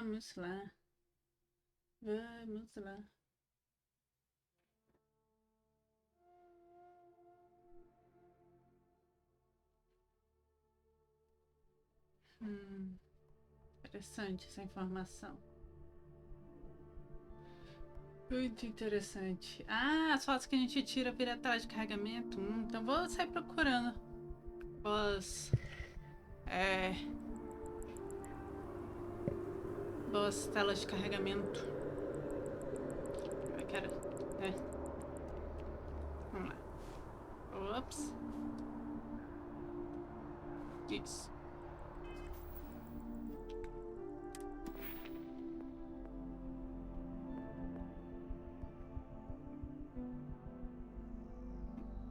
Vamos lá. Vamos lá. Interessante essa informação. Muito interessante. Ah, as fotos que a gente tira vira tela de carregamento. Então vou sair procurando. Boas telas de carregamento. Eu quero. Vamos lá. Ops. Isso.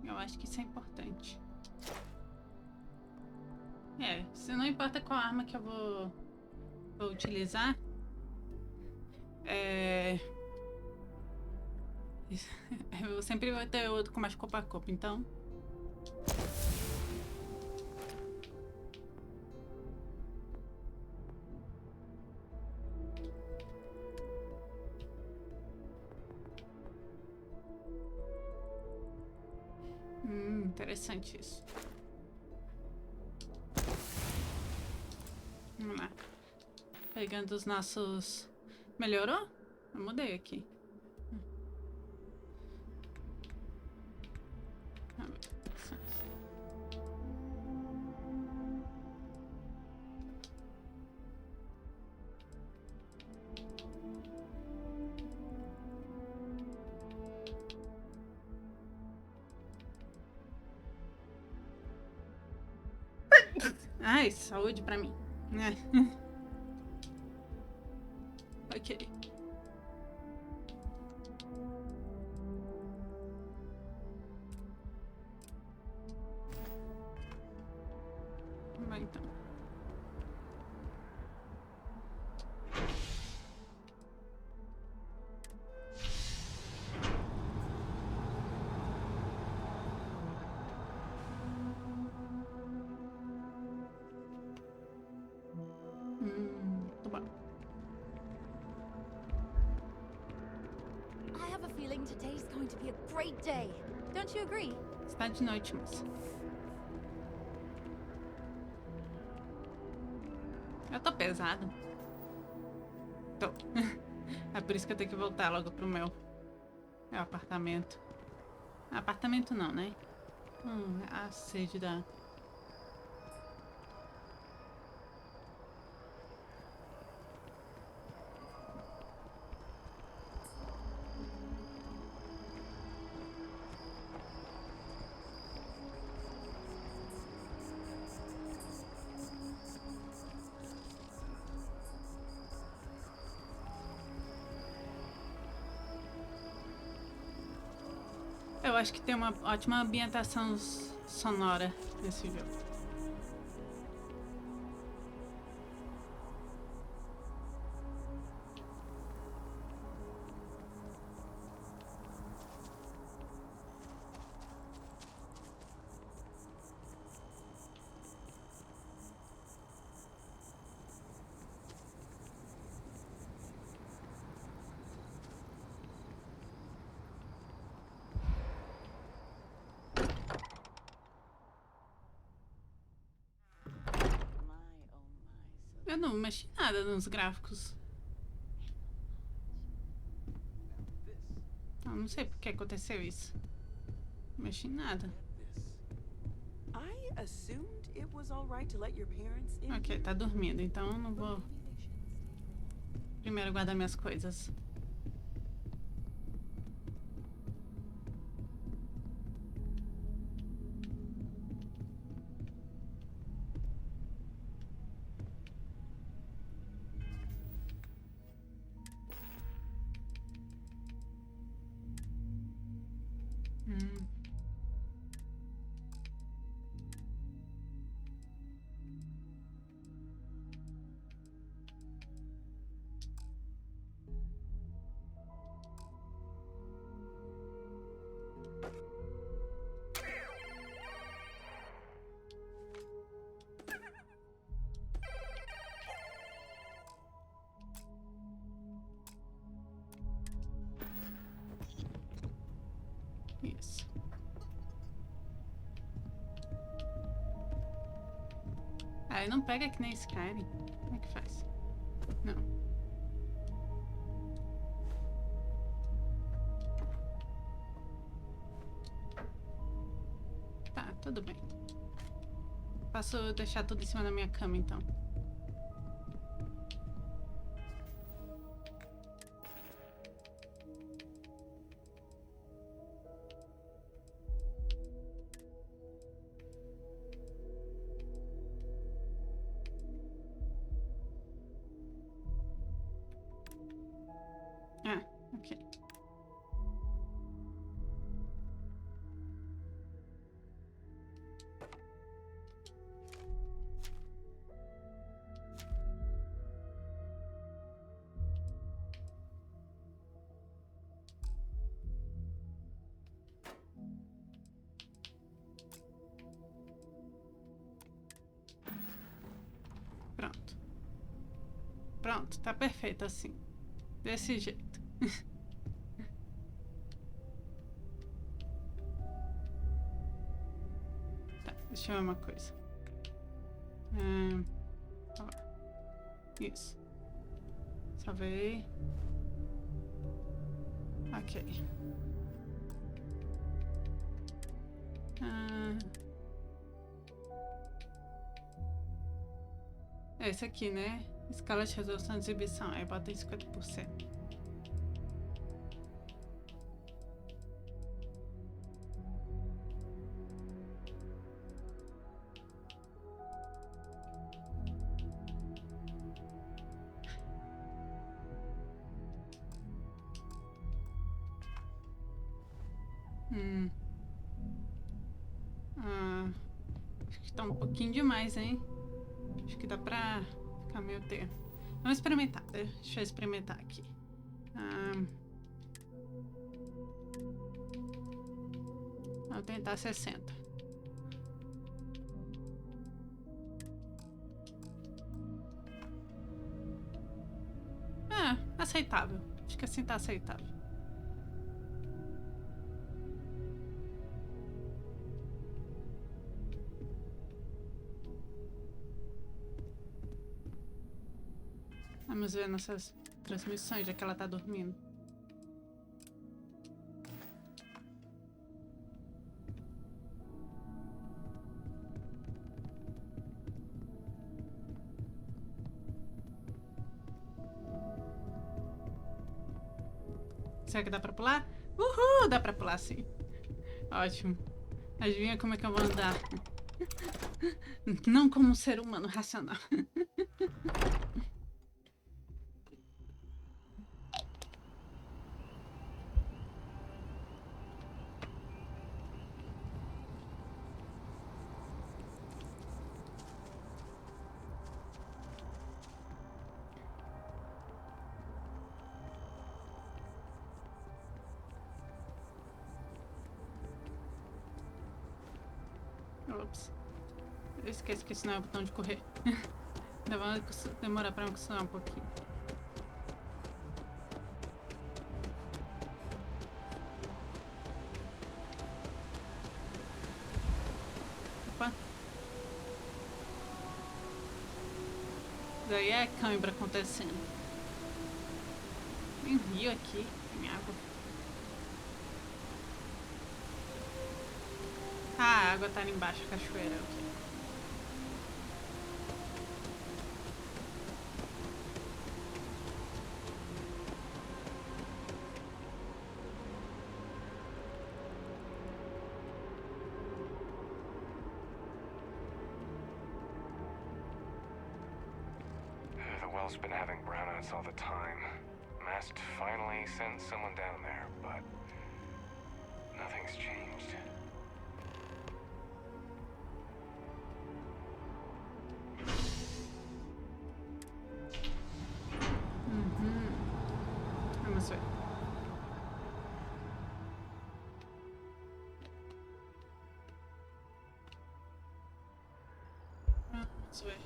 Eu acho que isso é importante. Se não importa qual arma que eu vou utilizar, eu sempre vou ter outro com mais corpo a corpo, então. Interessante isso. Vamos lá. Pegando os nossos... Melhorou? Eu mudei aqui. Ai, saúde pra mim. Ok. Vai então. Tá bom. I have a feeling today's going to be a great day. Don't you agree? Está de noite, moça. Eu tô pesado. Tô. É por isso que eu tenho que voltar logo pro meu apartamento. Apartamento não, né? A sede da... Eu acho que tem uma ótima ambientação sonora nesse jogo. Eu não mexi nada nos gráficos. Eu não sei por que aconteceu isso. Não mexi em nada. Ok, tá dormindo, então eu não vou... Primeiro guardar minhas coisas. Ah, ele não pega que nem Skyrim. Como é que faz? Não. Tá, tudo bem. Posso deixar tudo em cima da minha cama, então. Ah, ok. Pronto. Pronto, tá perfeito assim. Desse jeito. Tá, deixa eu ver uma coisa. Ó, isso. Salvei. Ok. Esse aqui, né? Escala de resolução de exibição. Aí bota em 50%. Acho que tá um pouquinho demais, hein? Acho que dá pra ficar meio termo. Vamos experimentar. Deixa eu experimentar aqui. Vou tentar 60. Aceitável. Acho que assim tá aceitável. Vamos ver nossas transmissões, já que ela tá dormindo. Será que dá pra pular? Uhul! Dá pra pular, sim. Ótimo. Adivinha como é que eu vou andar? Não como um ser humano racional. Ops. Eu esqueço que esse não é o botão de correr. Vai demorar pra me acostumar um pouquinho. Opa. Daí é câimbra acontecendo. Tem um rio aqui, tem água. Ah, a água tá ali embaixo, a cachoeira. Ok. The well's been having brownouts all the time. Mast finally sent someone down there, but nothing's changed. Vamos ver. Vamos ver.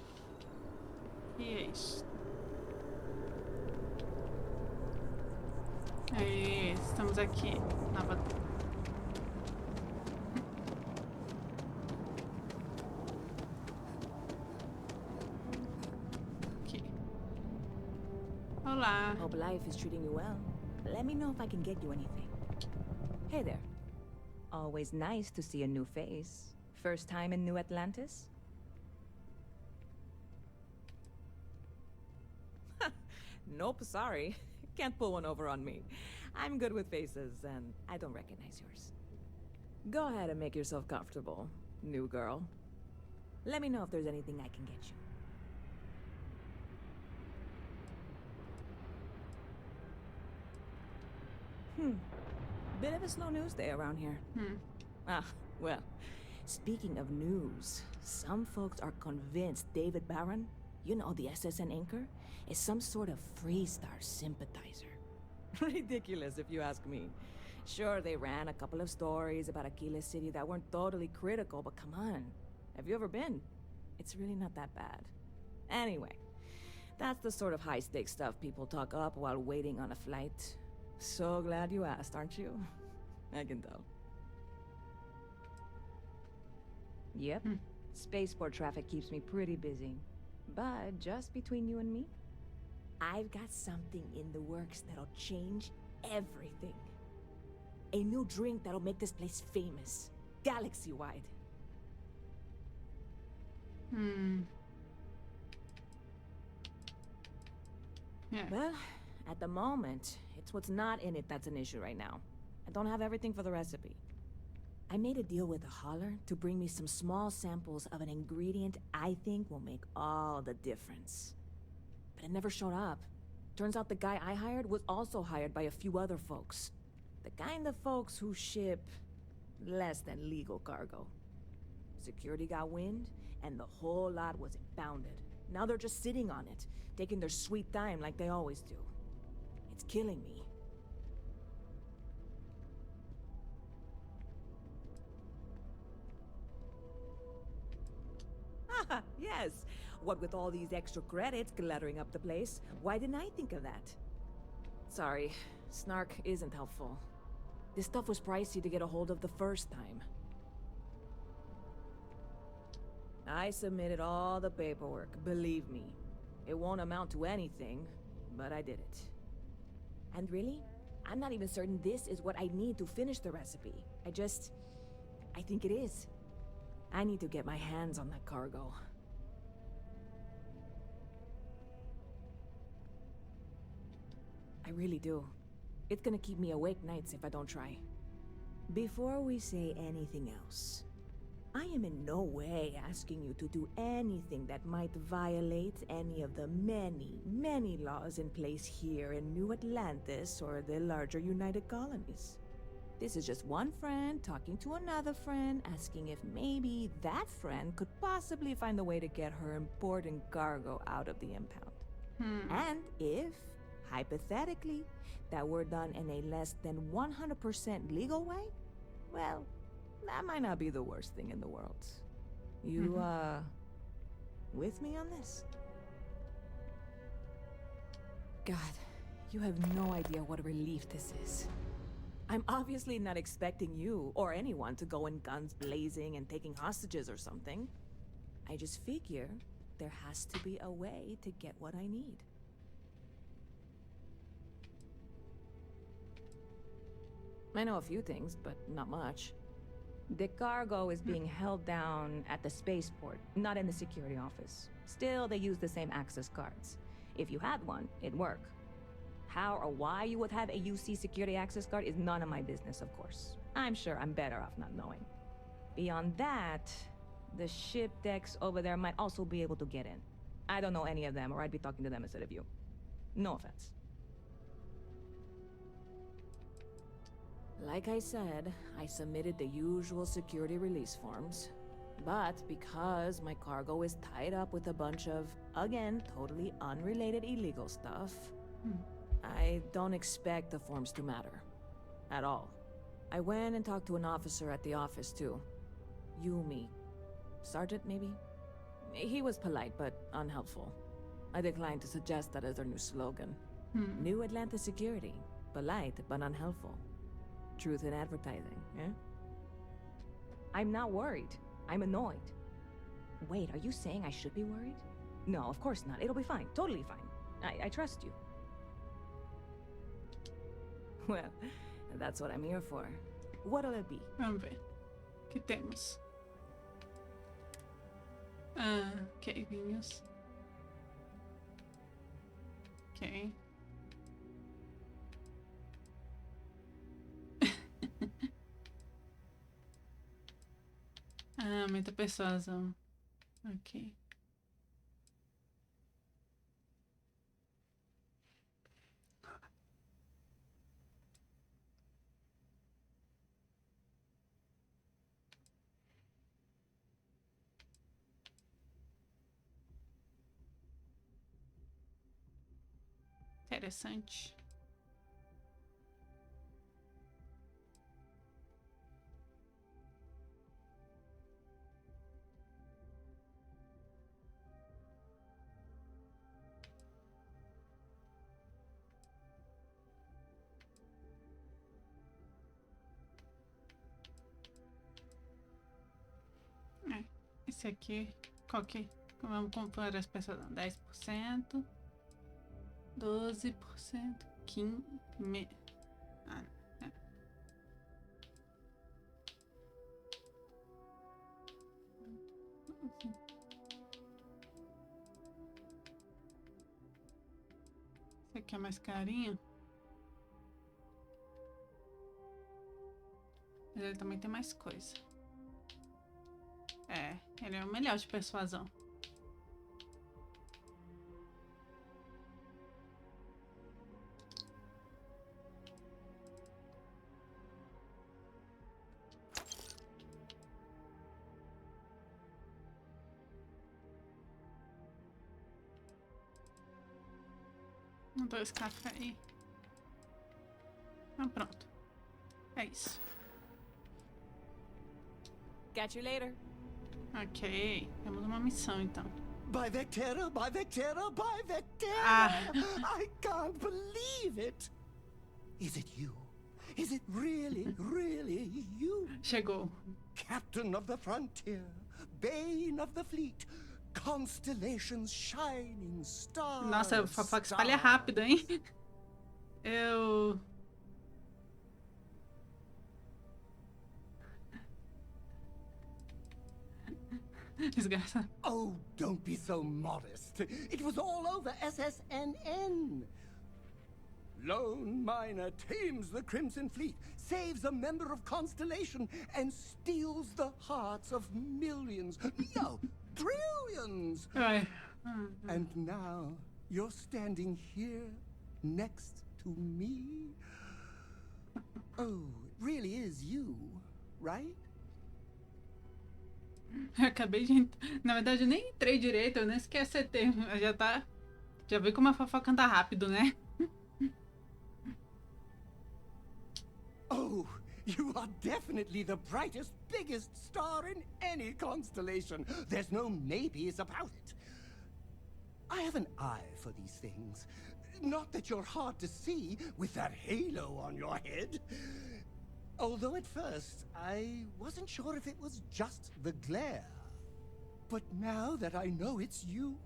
E é isso. Aí, estamos aqui. Nova. Olá. Hope life is treating you well. Let me know if I can get you anything. Hey there. Always nice to see a new face. First time in New Atlantis? Nope, sorry. Can't pull one over on me. I'm good with faces, and I don't recognize yours. Go ahead and make yourself comfortable, new girl. Let me know if there's anything I can get you. Bit of a slow news day around here. Ah, well, speaking of news, some folks are convinced David Barron, you know, the SSN anchor, is some sort of Freestar sympathizer. Ridiculous, if you ask me. Sure, they ran a couple of stories about Aquila City that weren't totally critical, but come on. Have you ever been? It's really not that bad. Anyway, that's the sort of high-stakes stuff people talk up while waiting on a flight. So glad you asked, aren't you? I can tell. Yep. Spaceport traffic keeps me pretty busy. But just between you and me, I've got something in the works that'll change everything. A new drink that'll make this place famous, galaxy-wide. Yeah. Well, at the moment, it's what's not in it that's an issue right now. I don't have everything for the recipe. I made a deal with a hauler to bring me some small samples of an ingredient I think will make all the difference. But it never showed up. Turns out the guy I hired was also hired by a few other folks. The kind of folks who ship less than legal cargo. Security got wind, and the whole lot was impounded. Now they're just sitting on it, taking their sweet time like they always do. It's killing me. Ah, yes. What with all these extra credits cluttering up the place, why didn't I think of that? Sorry, snark isn't helpful. This stuff was pricey to get a hold of the first time. I submitted all the paperwork, believe me. It won't amount to anything, but I did it. And really, I'm not even certain this is what I need to finish the recipe. I think it is. I need to get my hands on that cargo. I really do. It's gonna keep me awake nights if I don't try. Before we say anything else, I am in no way asking you to do anything that might violate any of the many, many laws in place here in New Atlantis or the larger United Colonies. This is just one friend talking to another friend, asking if maybe that friend could possibly find a way to get her important cargo out of the impound. And if, hypothetically, that were done in a less than 100% legal way, well, that might not be the worst thing in the world. You, with me on this? God, you have no idea what a relief this is. I'm obviously not expecting you or anyone to go in guns blazing and taking hostages or something. I just figure there has to be a way to get what I need. I know a few things, but not much. The cargo is being held down at the spaceport, not in the security office. Still, they use the same access cards. If you had one, it'd work. How or why you would have a UC security access card is none of my business, of course. I'm sure I'm better off not knowing. Beyond that, the ship decks over there might also be able to get in. I don't know any of them, or I'd be talking to them instead of you. No offense. Like I said, I submitted the usual security release forms. But because my cargo is tied up with a bunch of, again, totally unrelated illegal stuff, I don't expect the forms to matter. At all. I went and talked to an officer at the office, too. Yumi. Sergeant, maybe? He was polite, but unhelpful. I declined to suggest that as their new slogan. New Atlantis Security. Polite, but unhelpful. Truth in advertising, eh? I'm not worried. I'm annoyed. Wait, are you saying I should be worried? No, of course not. It'll be fine. Totally fine. I trust you. Well, that's what I'm here for. What'll it be? Vamos ver. O que temos? Ok, vinhos. Ok. Muita persuasão. Ok. Interessante. Esse aqui, qual que? Vamos comprar as peças, 10%, 12%, 15%. É. Esse aqui é mais carinho. Mas ele também tem mais coisa. Ele é o melhor de persuasão. Dois cafés aí. Pronto. É isso. Catch you later. Ok. Temos uma missão, então. By Vectera, by Vectera, by Vectera! I can't believe it! Is it you? Is it really, really you? Chegou. Captain of the frontier, bane of the fleet, constellations shining stars. Nossa, a fofoca espalha rápido, hein? Eu... Desgraça. Oh, don't be so modest. It was all over SSNN. Lone miner tames the Crimson Fleet, saves a member of Constellation, and steals the hearts of millions, no, trillions. Ai. And now you're standing here next to me. Oh, it really is you, right? Eu acabei de... Na verdade, eu nem entrei direito, eu nem esqueci o termo. Já vi como a fofoca anda rápido, né? Oh, you are definitely the brightest, biggest star in any constellation. There's no maybes about it. I have an eye for these things. Not that you're hard to see with that halo on your head. Although at first, I wasn't sure if it was just the glare. But now that I know it's you,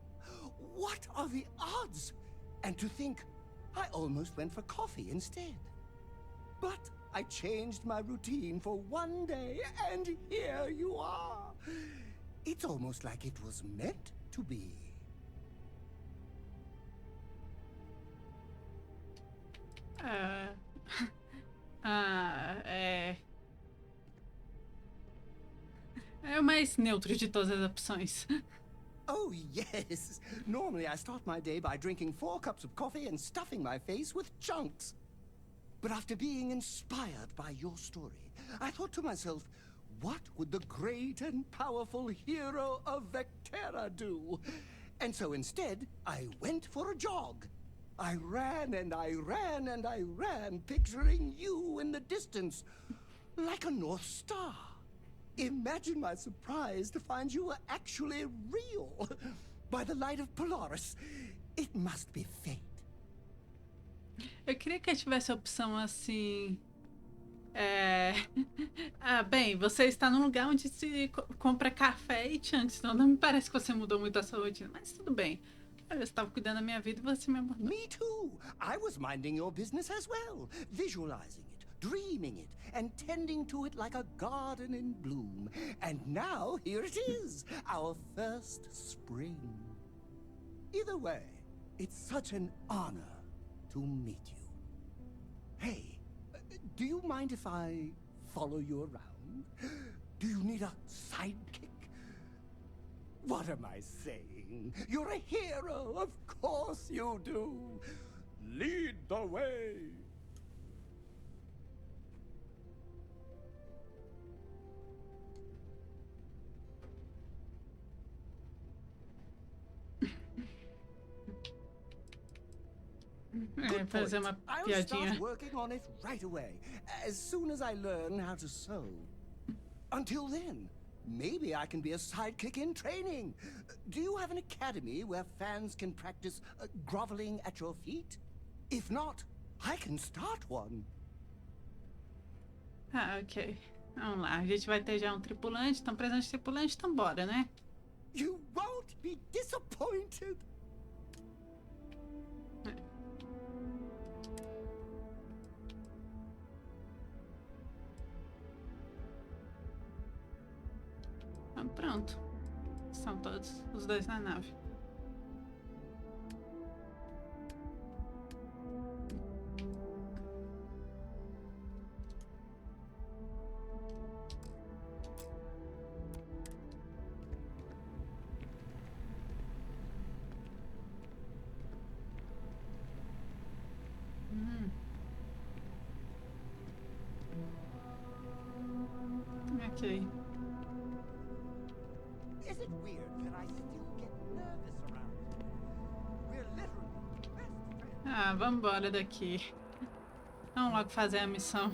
what are the odds? And to think, I almost went for coffee instead. But I changed my routine for one day, and here you are. It's almost like it was meant to be. É o mais neutro de todas as opções. Oh, yes. Normally I start my day by drinking 4 cups of coffee and stuffing my face with chunks. But after being inspired by your story, I thought to myself, what would the great and powerful hero of Vectera do? And so instead, I went for a jog. I ran and I ran and I ran, picturing you in the distance, like a North Star. Imagine my surprise to find you were actually real. By the light of Polaris, it must be fate. Eu queria que tivesse a opção assim... bem, você está num lugar onde se compra café e chunks, então não me parece que você mudou muito a sua rotina, mas tudo bem. Eu estava cuidando da minha vida e você me abordou. Me too. I was minding your business as well, visualizing it, dreaming it, and tending to it like a garden in bloom. And now here it is, our first spring. Either way, it's such an honor to meet you. Hey, do you mind if I follow you around? Do you need a sidekick? What am I saying? You're a hero, of course you do. Lead the way. É, fazer uma I'll piadinha. start working on it right away, as soon as I learn how to sew. Until then, maybe I can be a sidekick in training. Do you have an academy where fans can practice groveling at your feet? If not, I can start one. Ah, ok. Vamos lá, a gente vai ter já um tripulante, então precisamos de tripulante, então bora, né? You won't be disappointed. Então, pronto. São todos os dois na nave. Ok. Is it weird that I still get nervous around you? We're literally best friends. Ah, vamos embora daqui. Vamos logo fazer a missão.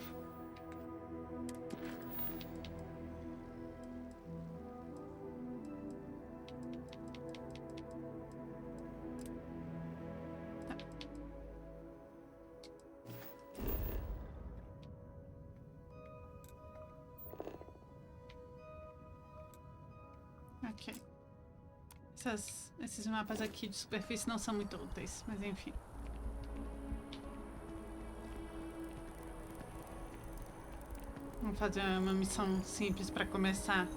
Ok. Esses mapas aqui de superfície não são muito úteis, mas enfim. Vamos fazer uma missão simples para começar.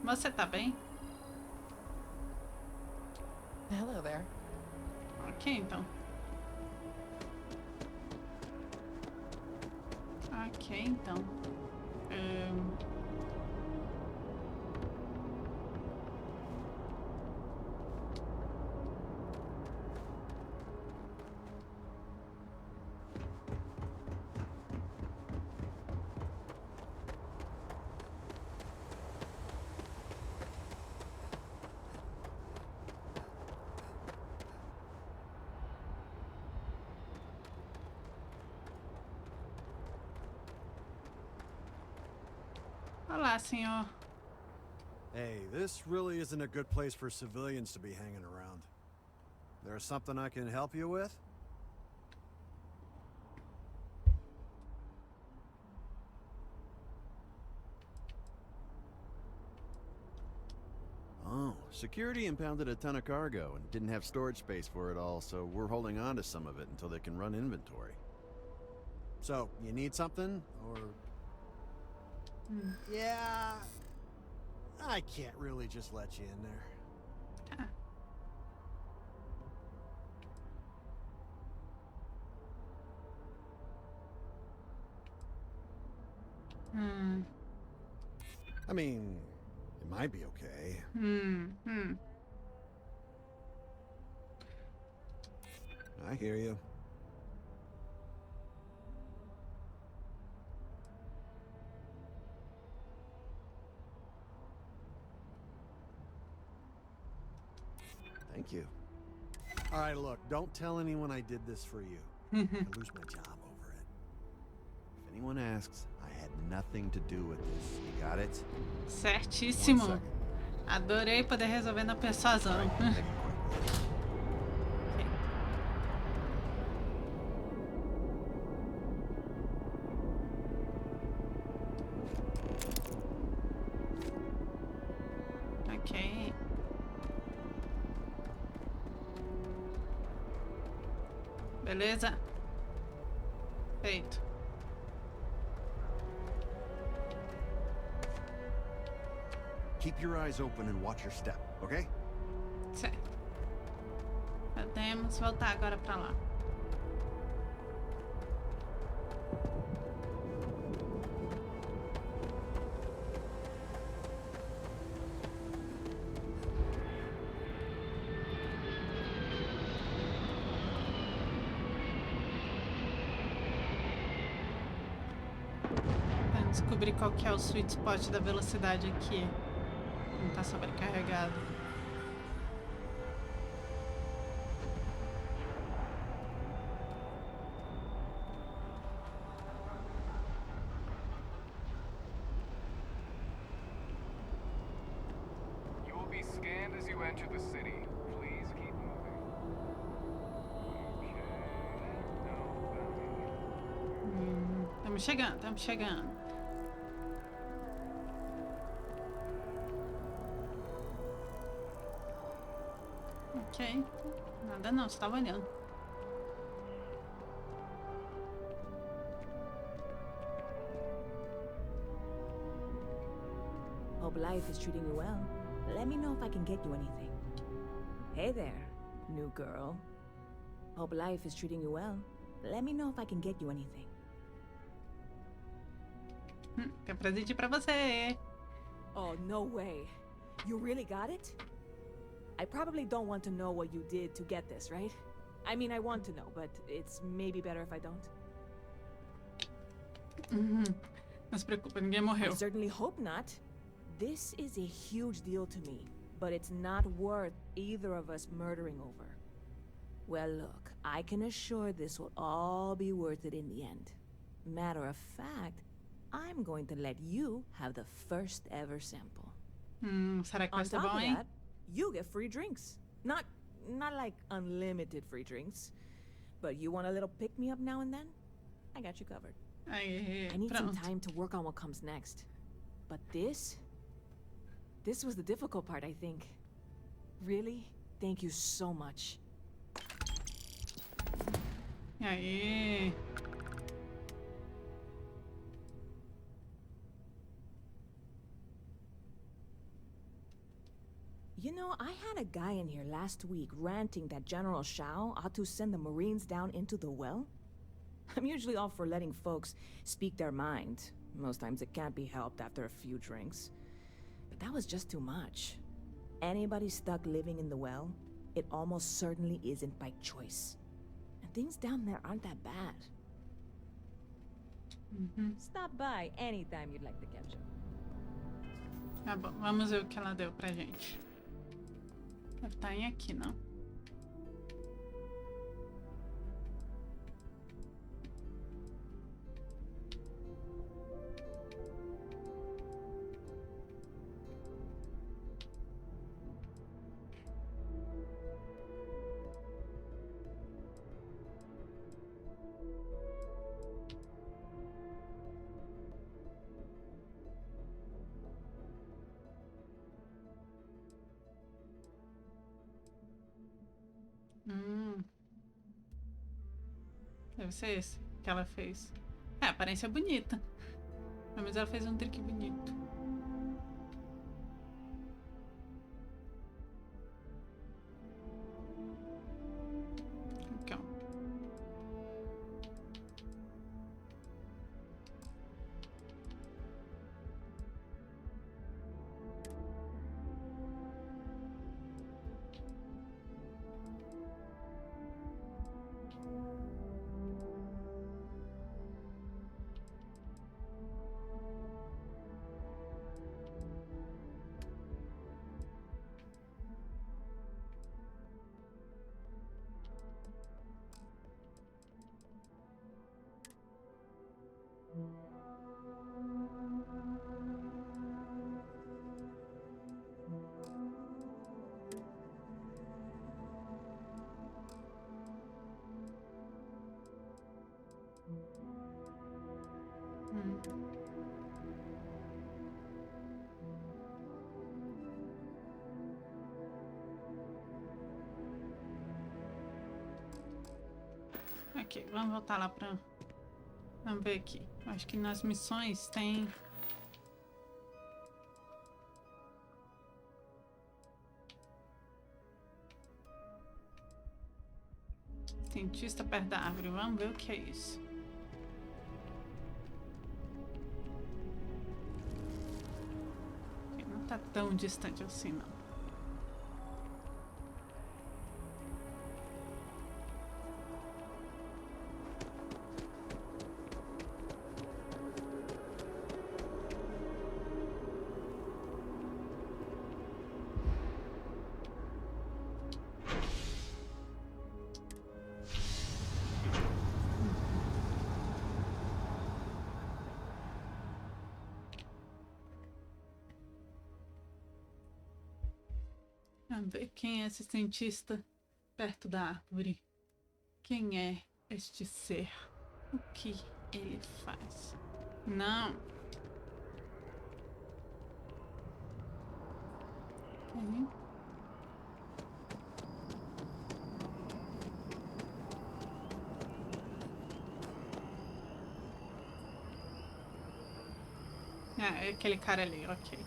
Você tá bem? Hello there. Ok, então. Ok, então. Olá, senhor. Hey, this really isn't a good place for civilians to be hanging around. There's something I can help you with? Oh, security impounded a ton of cargo and didn't have storage space for it all, so we're holding on to some of it until they can run inventory. So, you need something, or... Yeah, I can't really just let you in there. I mean, it might be okay. I hear you. Thank you. All right, look, don't tell anyone I did this for you. I lose my job over it. If anyone asks, I had nothing to do with this. You got it? Certíssimo. 1 second. Adorei poder resolver na persuasão. Make it quick. Ok. Beleza? Feito. Keep your eyes open and watch your step, okay? Certo. Podemos voltar agora pra lá. Descobrir qual que é o sweet spot da velocidade aqui. Não tá sobrecarregado. You will be scanned as you enter the city. Please keep moving. Okay. No, Estamos chegando, estamos chegando. Ok. Nada não, você tava olhando. Hope life is treating you well. Let me know if I can get you anything. Hey there, new girl. Hope life is treating you well. Let me know if I can get you anything. Tem presente pra você. Oh, no way. You really got it? I probably don't want to know what you did to get this, right? I mean, I want to know, but it's maybe better if I don't. Não se preocupa, ninguém morreu. I certainly hope not. This is a huge deal to me, but it's not worth either of us murdering over. Well, look, I can assure this will all be worth it in the end. Matter of fact, I'm going to let you have the first ever sample. Será que vai On ser top bom, of hein? that, you get free drinks. Not like unlimited free drinks, but you want a little pick-me-up now and then? I got you covered. Aí, I need some pronto. time to work on what comes next. But this was the difficult part, I think. Really, thank you so much. E aí? You know, I had a guy in here last week ranting that General Shao ought to send the Marines down into the well. I'm usually all for letting folks speak their mind. Most times it can't be helped after a few drinks. But that was just too much. Anybody stuck living in the well, it almost certainly isn't by choice. And things down there aren't that bad. Stop by anytime you'd like to catch up. Tá bom, vamos ver o que ela deu pra gente. Deve estar em aqui, não? Deve ser esse que ela fez. É, a aparência é bonita. Mas ela fez um trick bonito. Aqui, ó. Ok, vamos voltar lá pra... Vamos ver aqui. Acho que nas missões tem... Cientista perto da árvore. Vamos ver o que é isso. Ok, não tá tão distante assim, não. Vamos ver quem é esse cientista perto da árvore. Quem é este ser? O que ele faz? Não. Ok. Ah, é aquele cara ali, ok.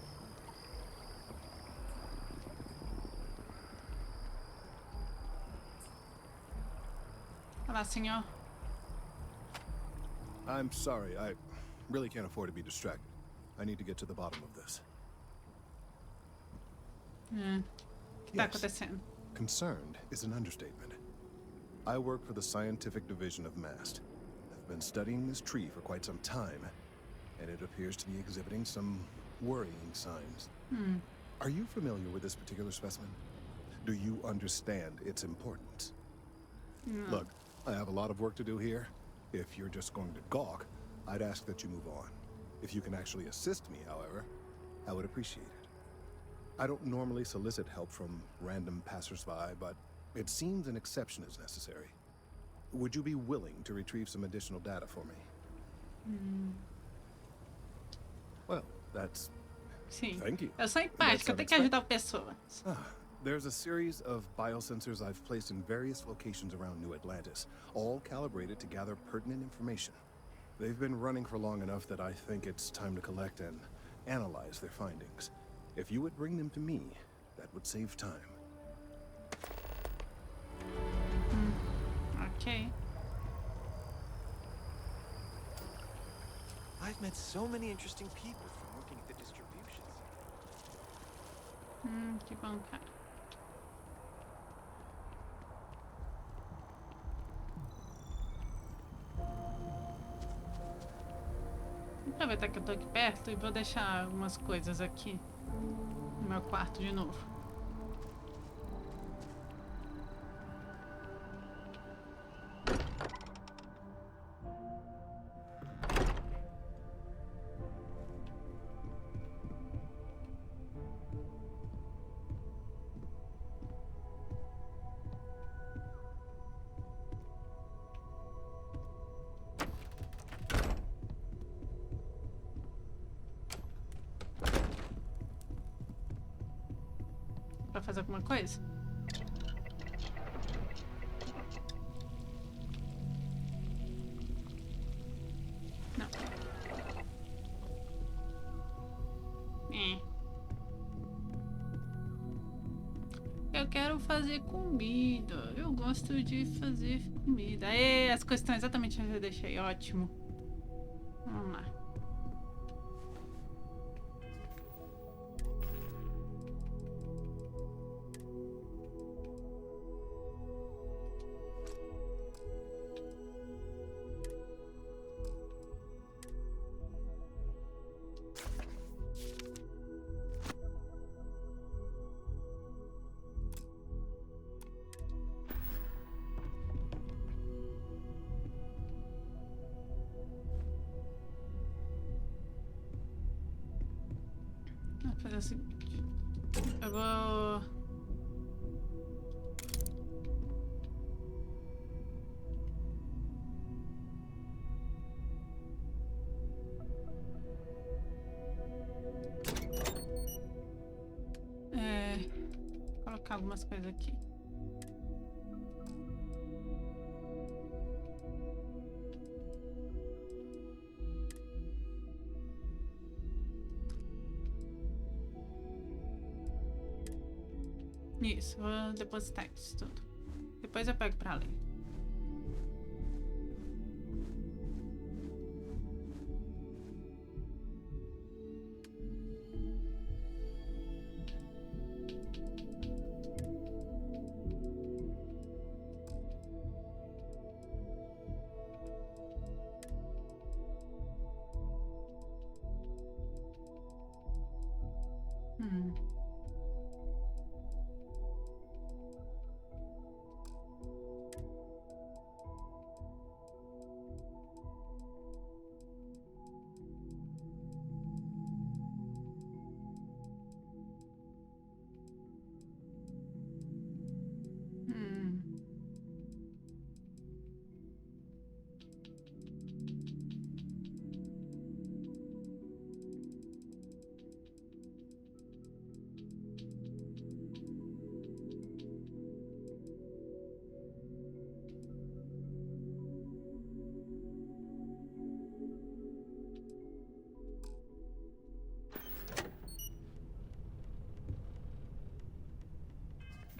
Olá, senhor. I'm sorry, I really can't afford to be distracted. I need to get to the bottom of this. O que tá Yes. acontecendo? Concerned is an understatement. I work for the scientific division of MAST. I've been studying this tree for quite some time, and it appears to be exhibiting some worrying signs. Are you familiar with this particular specimen? Do you understand its importance? Não. Look, I have a lot of work to do here. If you're just going to gawk, I'd ask that you move on. If you can actually assist me, however, I would appreciate it. I don't normally solicit help from random passersby, but it seems an exception is necessary. Would you be willing to retrieve some additional data for me? Well, that's... Sim. Thank you. Eu sou empática, eu tenho que ajudar pessoas. There's a series of biosensors I've placed in various locations around New Atlantis, all calibrated to gather pertinent information. They've been running for long enough that I think it's time to collect and analyze their findings. If you would bring them to me, that would save time. Ok. I've met so many interesting people from working at the distributions. Que bom, cara. Vou aproveitar que eu tô aqui perto e vou deixar algumas coisas aqui no meu quarto de novo. Pra fazer alguma coisa? Não. Eu quero fazer comida. Eu gosto de fazer comida. As coisas estão exatamente onde eu deixei. Ótimo. Vamos lá. Vou fazer o seguinte. Eu vou... colocar algumas coisas aqui. Isso, vou depositar isso tudo. Depois eu pego pra ler.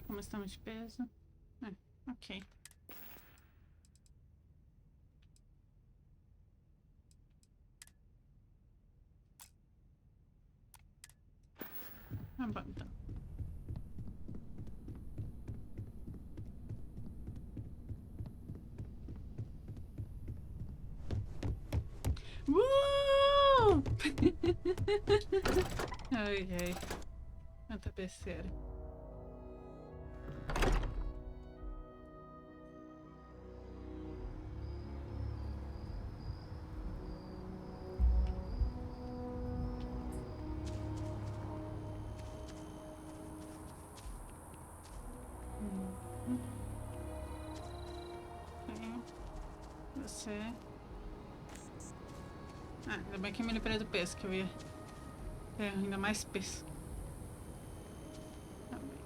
Como estamos de peso? Ok. Bom, então. Ai, ai. Quanta besteira. Você. Ah, ainda bem que eu me livrei do peso, que eu ia ter ainda mais peso. Tá bem.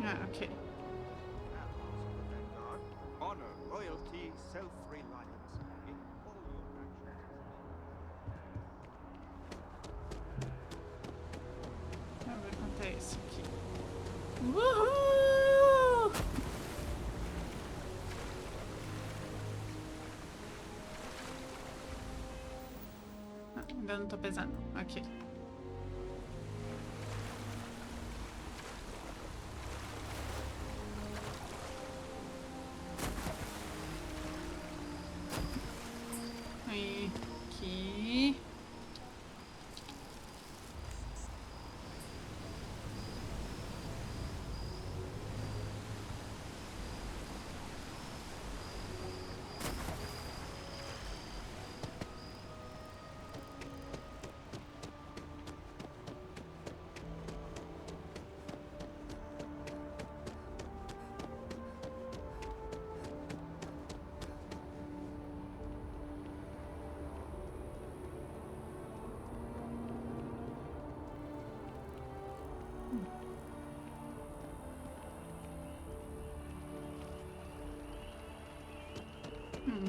Ah, ok. Honor, loyalty, self-reliance in all your actions. Vamos ver quanto é isso aqui. Uhul! Ah, ainda não tô pesando. Ok. Aí, aqui.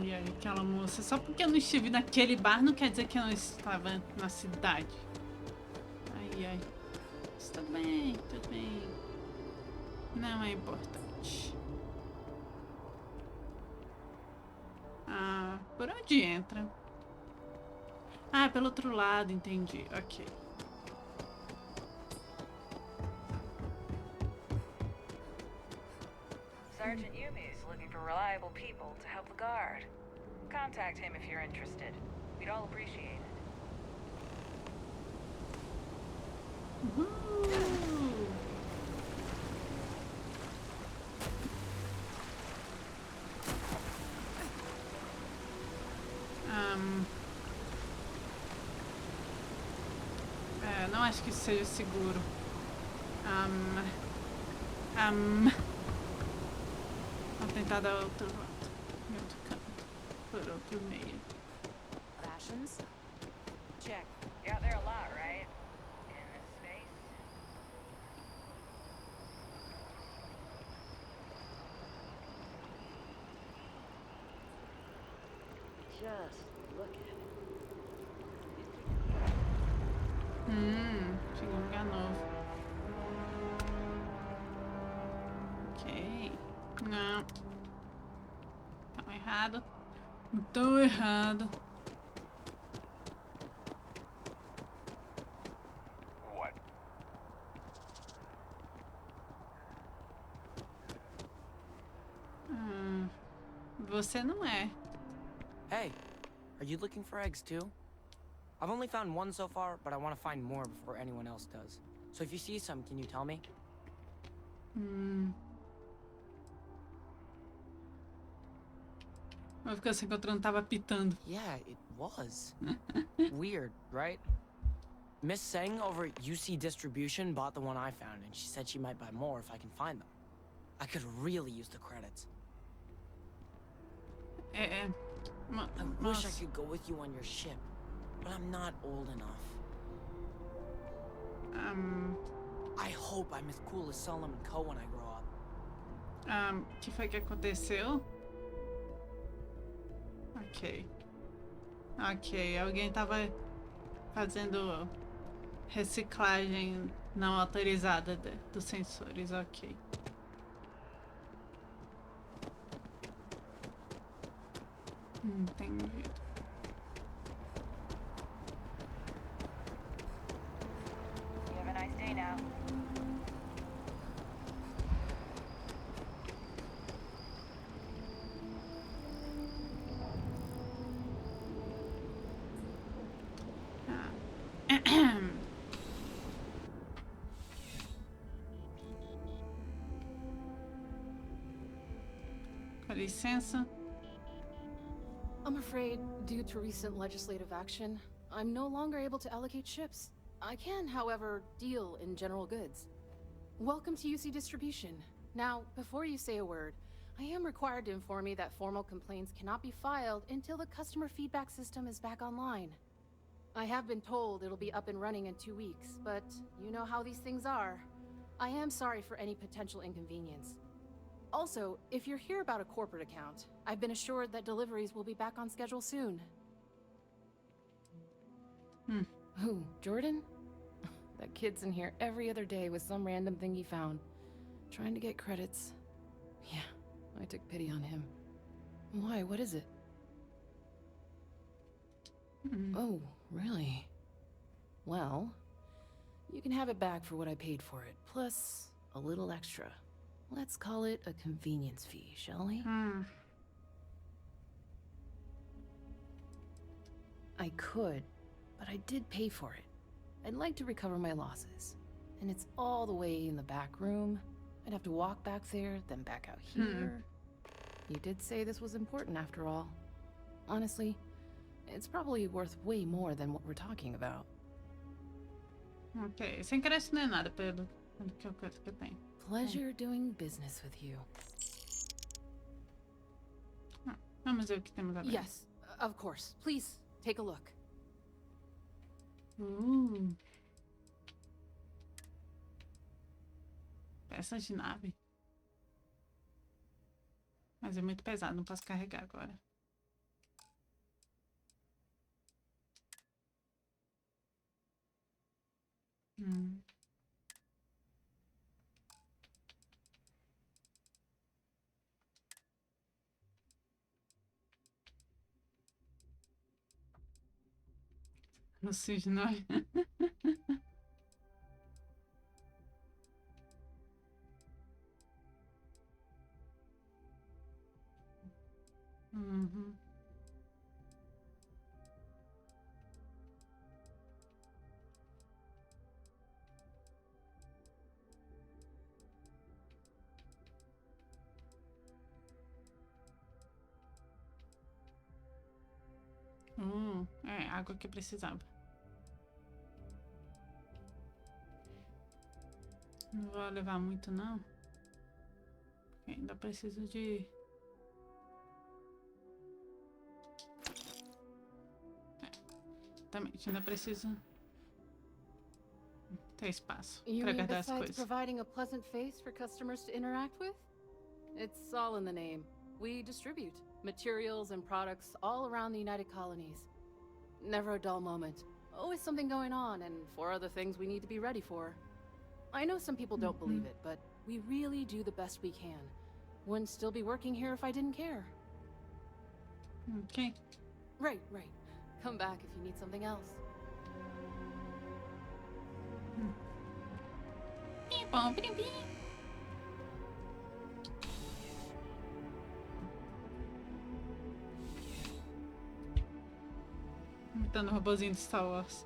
E aí, aquela moça. Só porque eu não estive naquele bar não quer dizer que eu não estava na cidade. Ai, ai. Mas tudo bem, tudo bem. Não é importante. Ah, por onde entra? Ah, pelo outro lado, entendi. Ok. Sergeant Yumi is looking for reliable people to help the guard. Contact him if you're interested. We'd all appreciate it. Não acho que isso seja seguro. Vou tentar dar outro volta. Em outro canto. Por outro meio. Rations? Check. You're out there a lot, right? In this space? Just look at it. Cheguei em um lugar novo. Ok. Não. Tá errado. Tô errado. What? Você não é. Hey, are you looking for eggs too? I've only found one so far, but I want to find more before anyone else does. So if you see some, can you tell me? Vai ficar se encontrando, tava pitando. Yeah, it was. Weird, right? Miss Seng over at UC Distribution bought the one I found, and she said she might buy more if I can find them. I could really use the credits. I wish I could go with you on your ship, but I'm not old enough. I hope I'm as cool as Solomon Coe when I grow up. Que foi que aconteceu? Ok. Ok, alguém tava fazendo reciclagem não autorizada dos sensores, ok. Entendido. You have a nice day now. Com licença. I'm afraid, due to recent legislative action, I'm no longer able to allocate ships. I can, however, deal in general goods. Welcome to UC Distribution. Now, before you say a word, I am required to inform you that formal complaints cannot be filed until the customer feedback system is back online. I have been told it'll be up and running in 2 weeks, but you know how these things are. I am sorry for any potential inconvenience. Also, if you're here about a corporate account, I've been assured that deliveries will be back on schedule soon. Who, Jordan? That kid's in here every other day with some random thing he found. Trying to get credits. Yeah, I took pity on him. Why, what is it? Oh, really? Well, you can have it back for what I paid for it, plus a little extra. Let's call it a convenience fee, shall we? I could, but I did pay for it. I'd like to recover my losses. And it's all the way in the back room. I'd have to walk back there, then back out here. You did say this was important after all. Honestly, it's probably worth way more than what we're talking about. Ok, sem crédito nem nada pelo que eu tenho. Pleasure doing business with you. Vamos ver o que temos agora. Yes, of course. Please, take a look. Peças de nave. Mas é muito pesado, não posso carregar agora. No cisne. É, água que eu precisava. Não vou levar muito, não. preciso de... Exatamente, ainda preciso ter espaço You pra mean guardar as besides coisas. providing a pleasant face for customers to interact with? It's all in the name. We distribute materials and products all around the United Colonies. Never a dull moment. Always something going on, and 4 other things we need to be ready for. I know some people don't believe it, but we really do the best we can. Wouldn't still be working here if I didn't care. Ok. Right. Come back if you need something else. Bom, bim, bim. Imitando o robozinho do Star Wars.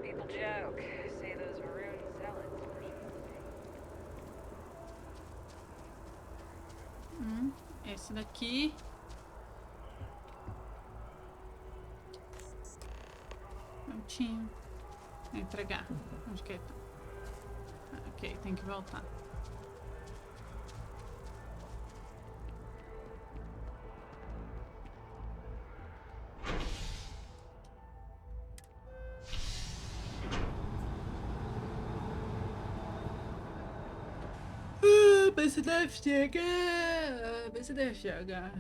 People joke, say those maroon zealots were Esse daqui. Prontinho. Entregar. Onde que ele tá? Ok, tem que voltar. Você deve chegar. Você deve chegar.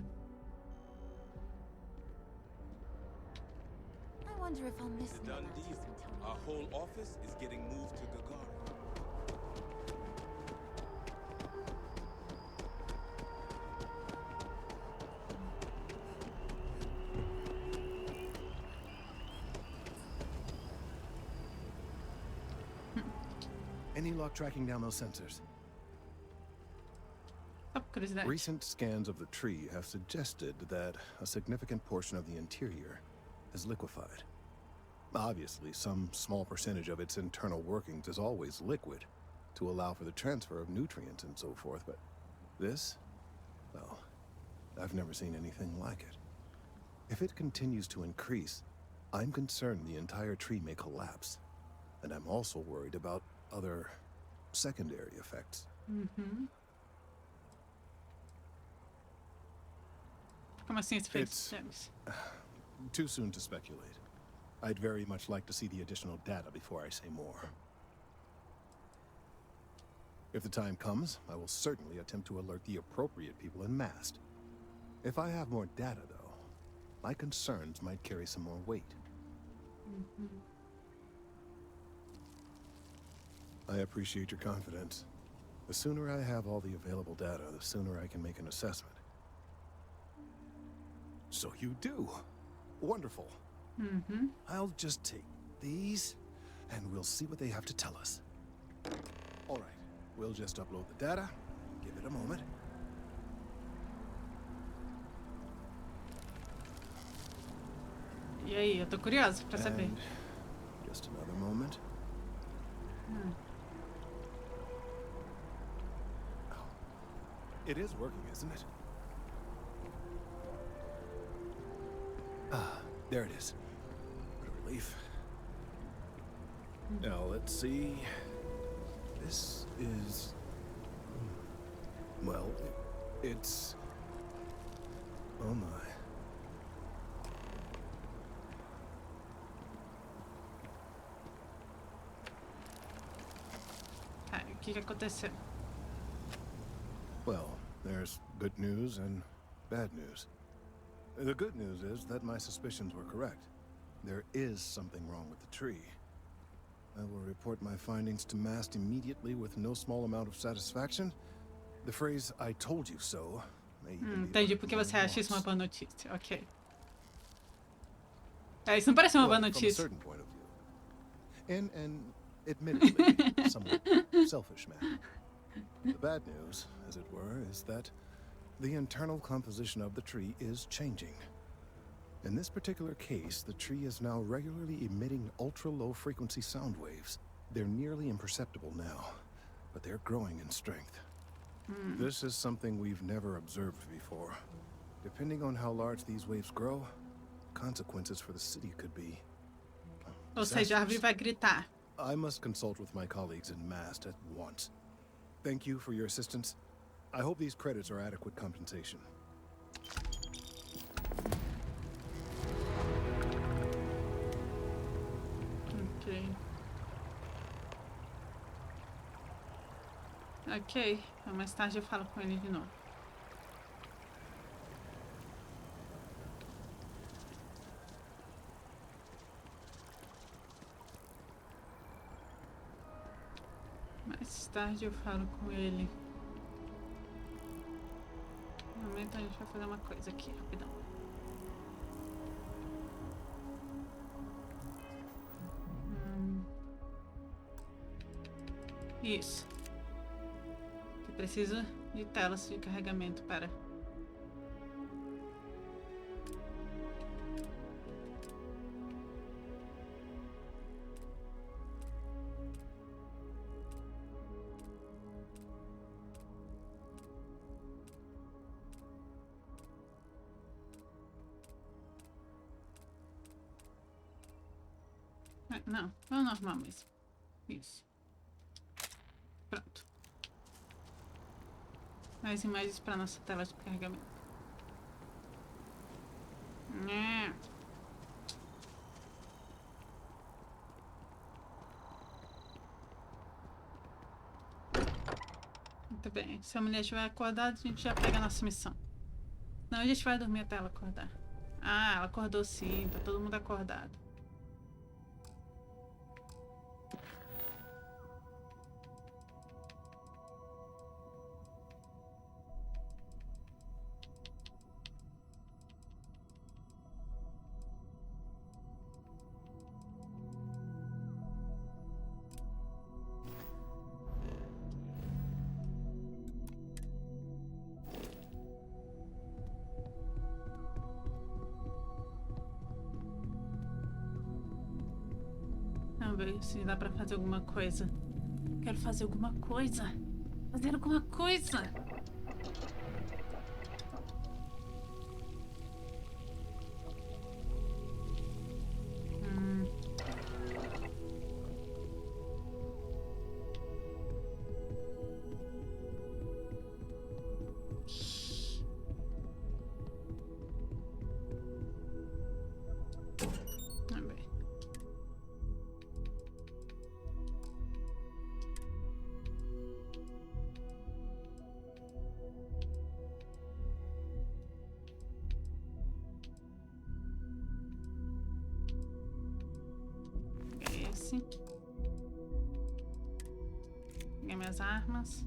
I wonder if I'll miss It's a my done baptism deal. till Our now. whole office is getting moved to Gagarin. Any luck tracking down those sensors? Só por curiosidade. Recent scans of the tree have suggested that a significant portion of the interior is liquefied. Obviously, some small percentage of its internal workings is always liquid to allow for the transfer of nutrients and so forth, but this? Well, I've never seen anything like it. If it continues to increase, I'm concerned the entire tree may collapse. And I'm also worried about other secondary effects. Como assim esse fez? It's too soon to speculate. I'd very much like to see the additional data before I say more. If the time comes, I will certainly attempt to alert the appropriate people en masse. If I have more data, though, my concerns might carry some more weight. I appreciate your confidence. The sooner I have all the available data, the sooner I can make an assessment. So you do. Wonderful. I'll just take these, and we'll see what they have to tell us. All right, we'll just upload the data. Give it a moment. E aí, eu tô curiosa pra saber. And just another moment. Oh, it is working, isn't it? Ah, there it is. What a relief. Now, let's see. This is... Well, it's... Oh my. Tá, o que aconteceu? Well, there's good news and bad news. The good news is that my suspicions were correct. There is something wrong with the tree. I will report my findings to MAST immediately with no small amount of satisfaction. The phrase, "I told you so," may even be Entendi what porque você everyone acha isso uma wants. boa notícia. Ok. É, isso não parece uma boa Well, from a notícia. certain point of view. In an admittedly somewhat selfish manner. The bad news, as it were, is that the internal composition of the tree is changing. In this particular case, the tree is now regularly emitting ultra-low frequency sound waves. They're nearly imperceptible now, but they're growing in strength. This is something we've never observed before. Depending on how large these waves grow, consequences for the city could be Ou seja, a árvore vai gritar. I must consult with my colleagues in Mast at once. Thank you for your assistance. I hope these credits are adequate compensation. Ok. Ok. Então, mais tarde eu falo com ele de novo. Mais tarde eu falo com ele. No momento a gente vai fazer uma coisa aqui, rapidão. Isso. Eu preciso de telas de carregamento para... Não, é o normal mesmo. Isso. Pronto. Mais imagens para nossa tela de carregamento. Muito bem. Se a mulher estiver acordada, a gente já pega a nossa missão. Não, a gente vai dormir até ela acordar. Ah, ela acordou sim. Tá todo mundo acordado. Vamos ver se dá pra fazer alguma coisa. Quero fazer alguma coisa. Fazer alguma coisa. Vamos ver. Esse. Peguei minhas armas.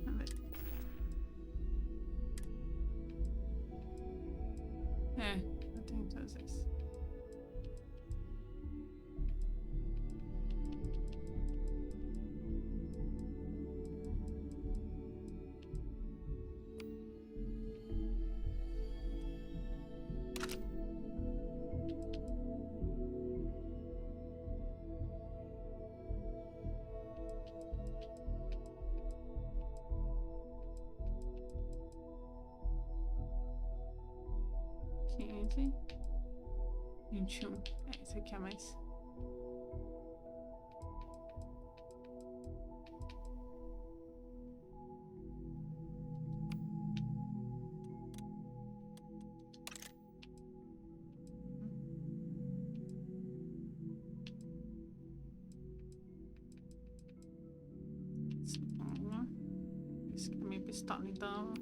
Vamos ver. É, eu tenho todas essas. Quinze. 21. É, esse aqui é mais. pistola, então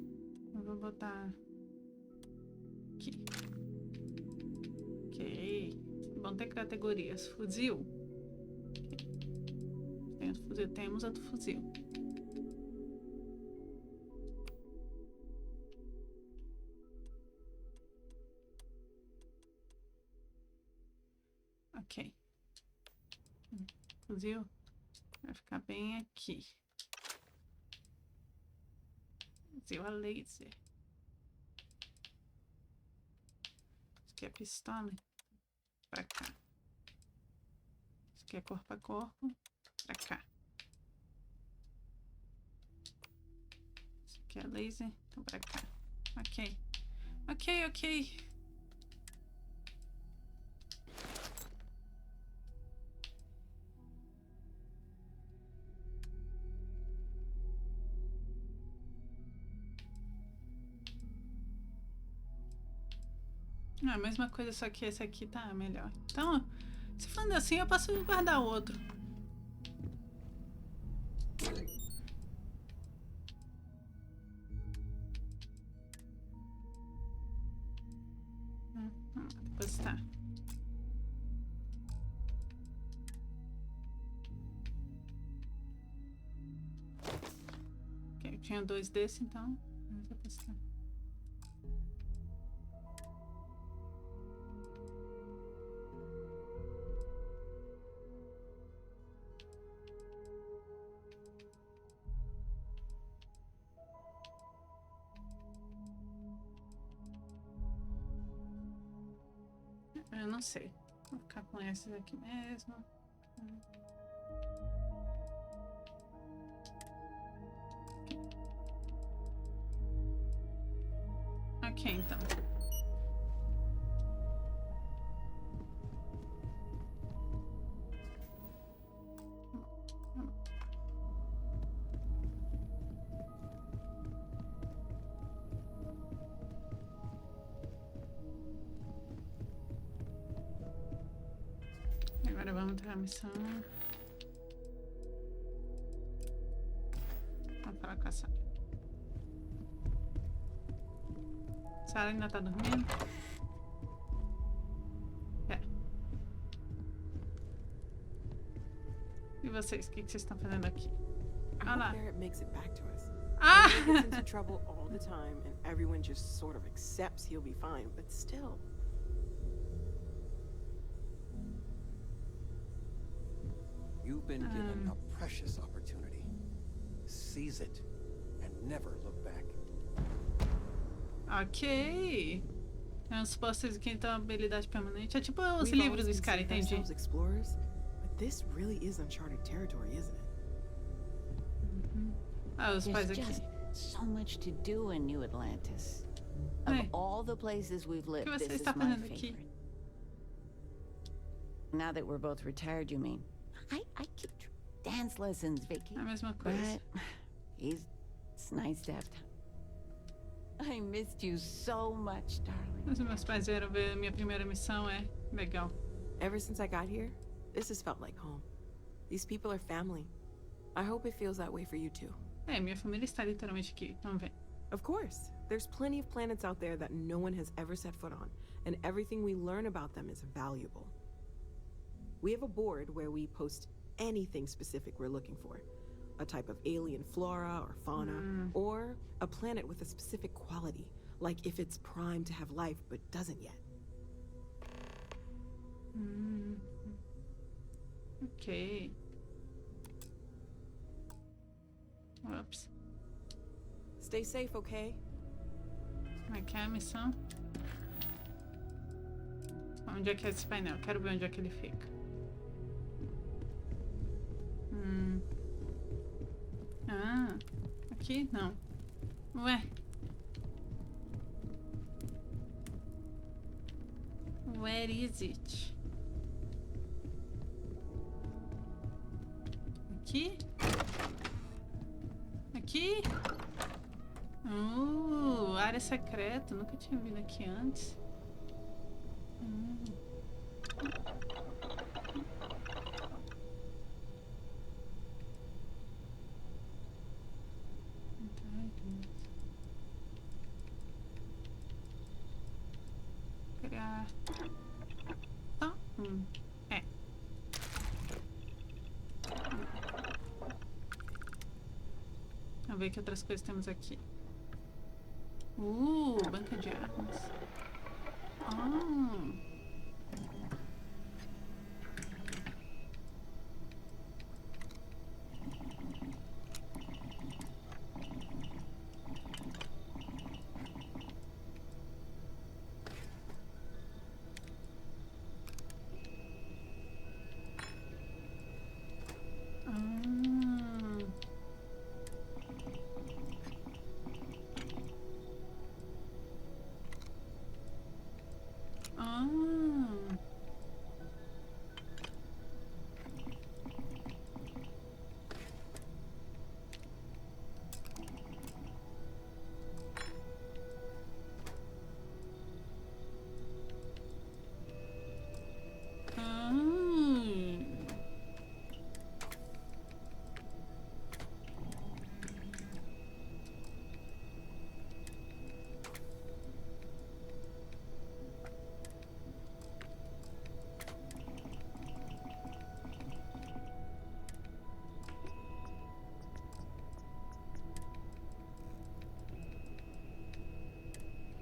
eu vou botar aqui. Ok. Vão ter categorias. Fuzil. Tem outro fuzil. Temos outro fuzil. Ok. Fuzil vai ficar bem aqui. Fuzil a laser. Isso aqui é pistola. Pra cá. Isso aqui é corpo a corpo. Pra cá. Isso aqui é laser. Então pra cá. Ok. Ok, ok. É a mesma coisa, só que esse aqui tá melhor. Então, se falando assim, eu posso guardar o outro. Depositar. Ok, eu tinha 2 desse, então. Vou depositar. Eu não sei. Vou ficar com esses aqui mesmo. Ok, então. Agora vamos entrar na missão. Vamos falar com a Sarah. Sarah ainda tá dormindo? É. E vocês? O que vocês estão fazendo aqui? Olha lá. Barrett makes it back to us. Ah! He gets into trouble all the time, and everyone just sort of accepts he'll be fine, but still. You've been given a precious opportunity. Seize it and never look back. Ok. É uns posters de quem tem uma habilidade permanente. É tipo os livros do Sky, entendi. Explorers, but this really is uncharted territory, isn't it? Ah, os pais aqui. Just so much to do in New Atlantis. Of all the places we've lived, O que você this is está my fazendo favorite. aqui? Now that we're both retired, you mean? I keep dance lessons, Vicky. A mesma coisa. But it's nice to have time. I missed you so much, darling. Os meus pais vieram ver minha primeira missão, é legal. Ever since I got here, this has felt like home. These people are family. I hope it feels that way for you too. É, minha família está literalmente aqui. Vamos ver. Of course. There's plenty of planets out there that no one has ever set foot on, and everything we learn about them is valuable. We have a board where we post anything specific we're looking for. A type of alien flora or fauna, or a planet with a specific quality, like if it's primed to have life but doesn't yet. Ok. Ups. Stay safe, okay? Como é que é a missão? Onde é que é esse painel? Quero ver onde é que ele fica. Ah, aqui? Não. Ué. Where is it? Aqui? Aqui? Área secreta. Nunca tinha vindo aqui antes. Ah. Só um. É. Vamos ver que outras coisas temos aqui. Banca de armas. Ah.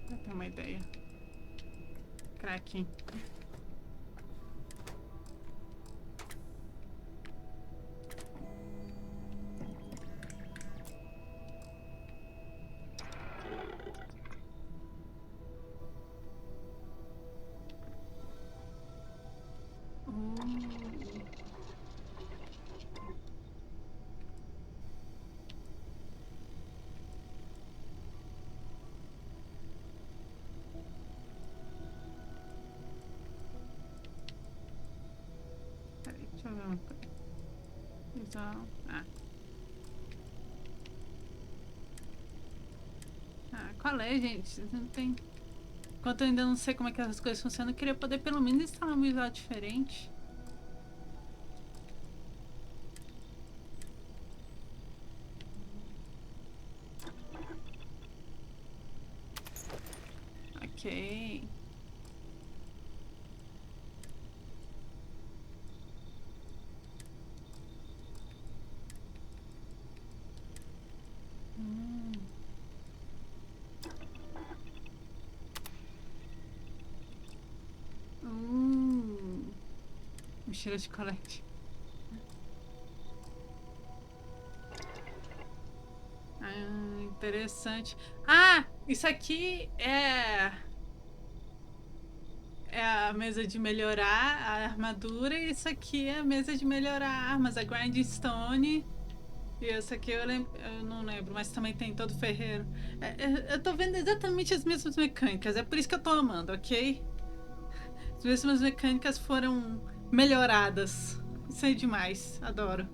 Pra ter uma ideia. Crack. Deixa eu ver uma coisa. Visual. Qual é, gente? Não tem. Enquanto eu ainda não sei como é que essas coisas funcionam, eu queria poder pelo menos instalar um visual diferente. Ok. Mochila de colete. Interessante. Isso aqui é a mesa de melhorar a armadura e isso aqui é a mesa de melhorar armas, a grindstone. E essa aqui eu não lembro, mas também tem todo ferreiro. Eu tô vendo exatamente as mesmas mecânicas, é por isso que eu tô amando, ok? As mesmas mecânicas foram melhoradas. Isso é demais, adoro.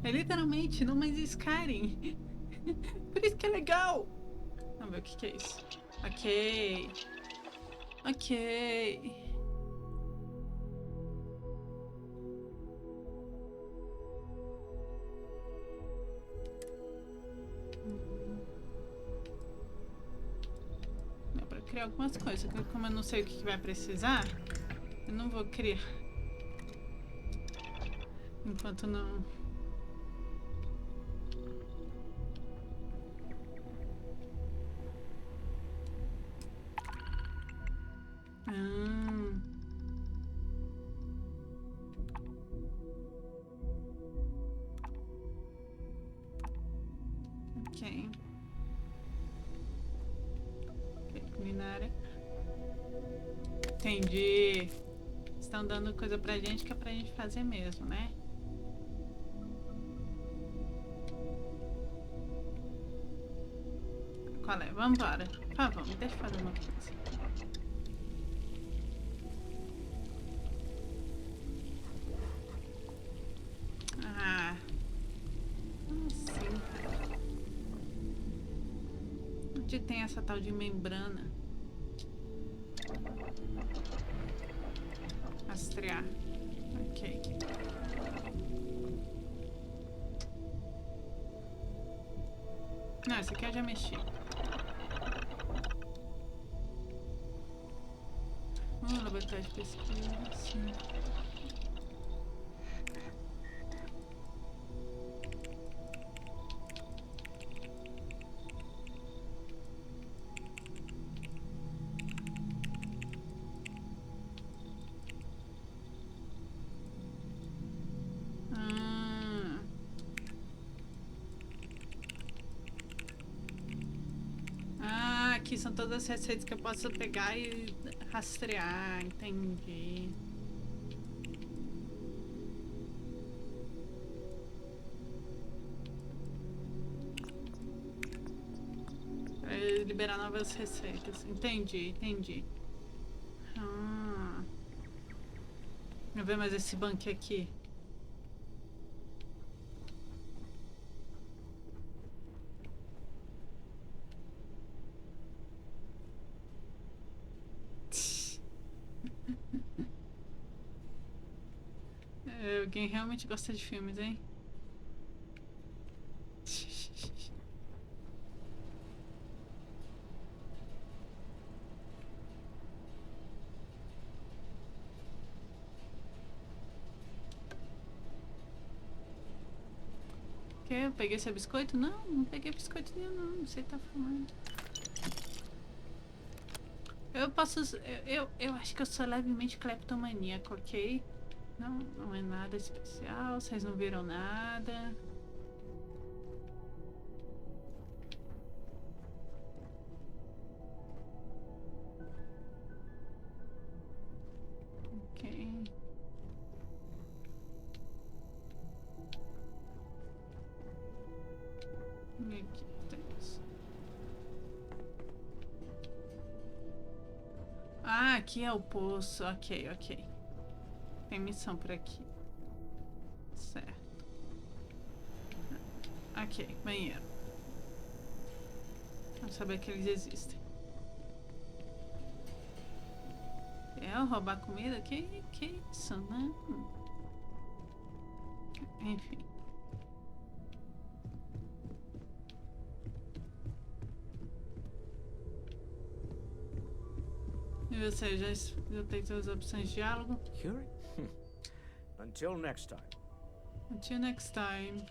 É literalmente no mais Skyrim. Por isso que é legal. Vamos ver o que é isso. Ok. Ok. Dá pra criar algumas coisas. Como eu não sei o que vai precisar, eu não vou criar. Enquanto não... Ok. Culinária. Entendi. Estão dando coisa pra gente que é pra gente fazer mesmo, né? Qual é? Vambora. Por favor, me deixa fazer uma coisa. Assim, cara. Onde tem essa tal de membrana? Rastrear. Ok. Não, esse aqui eu já mexi. Laboratório de pesquisa, sim. Aqui são todas as receitas que eu posso pegar e rastrear, entendi. Pra liberar novas receitas, entendi. Deixa eu ver mais esse banco aqui. Alguém realmente gosta de filmes, hein? Eu peguei esse biscoito? Não peguei biscoito nenhum, não sei o que tá falando. Eu posso... Eu acho que eu sou levemente cleptomaníaco, ok? Não é nada especial, vocês não viram nada. Ok. Aqui temos. Aqui é o poço. Ok. Tem missão por aqui. Certo. Ok, banheiro. Vamos saber que eles existem. Roubar comida? Que isso, né? Enfim. E você já tem todas as opções de diálogo? Sure. Until next time. Until next time.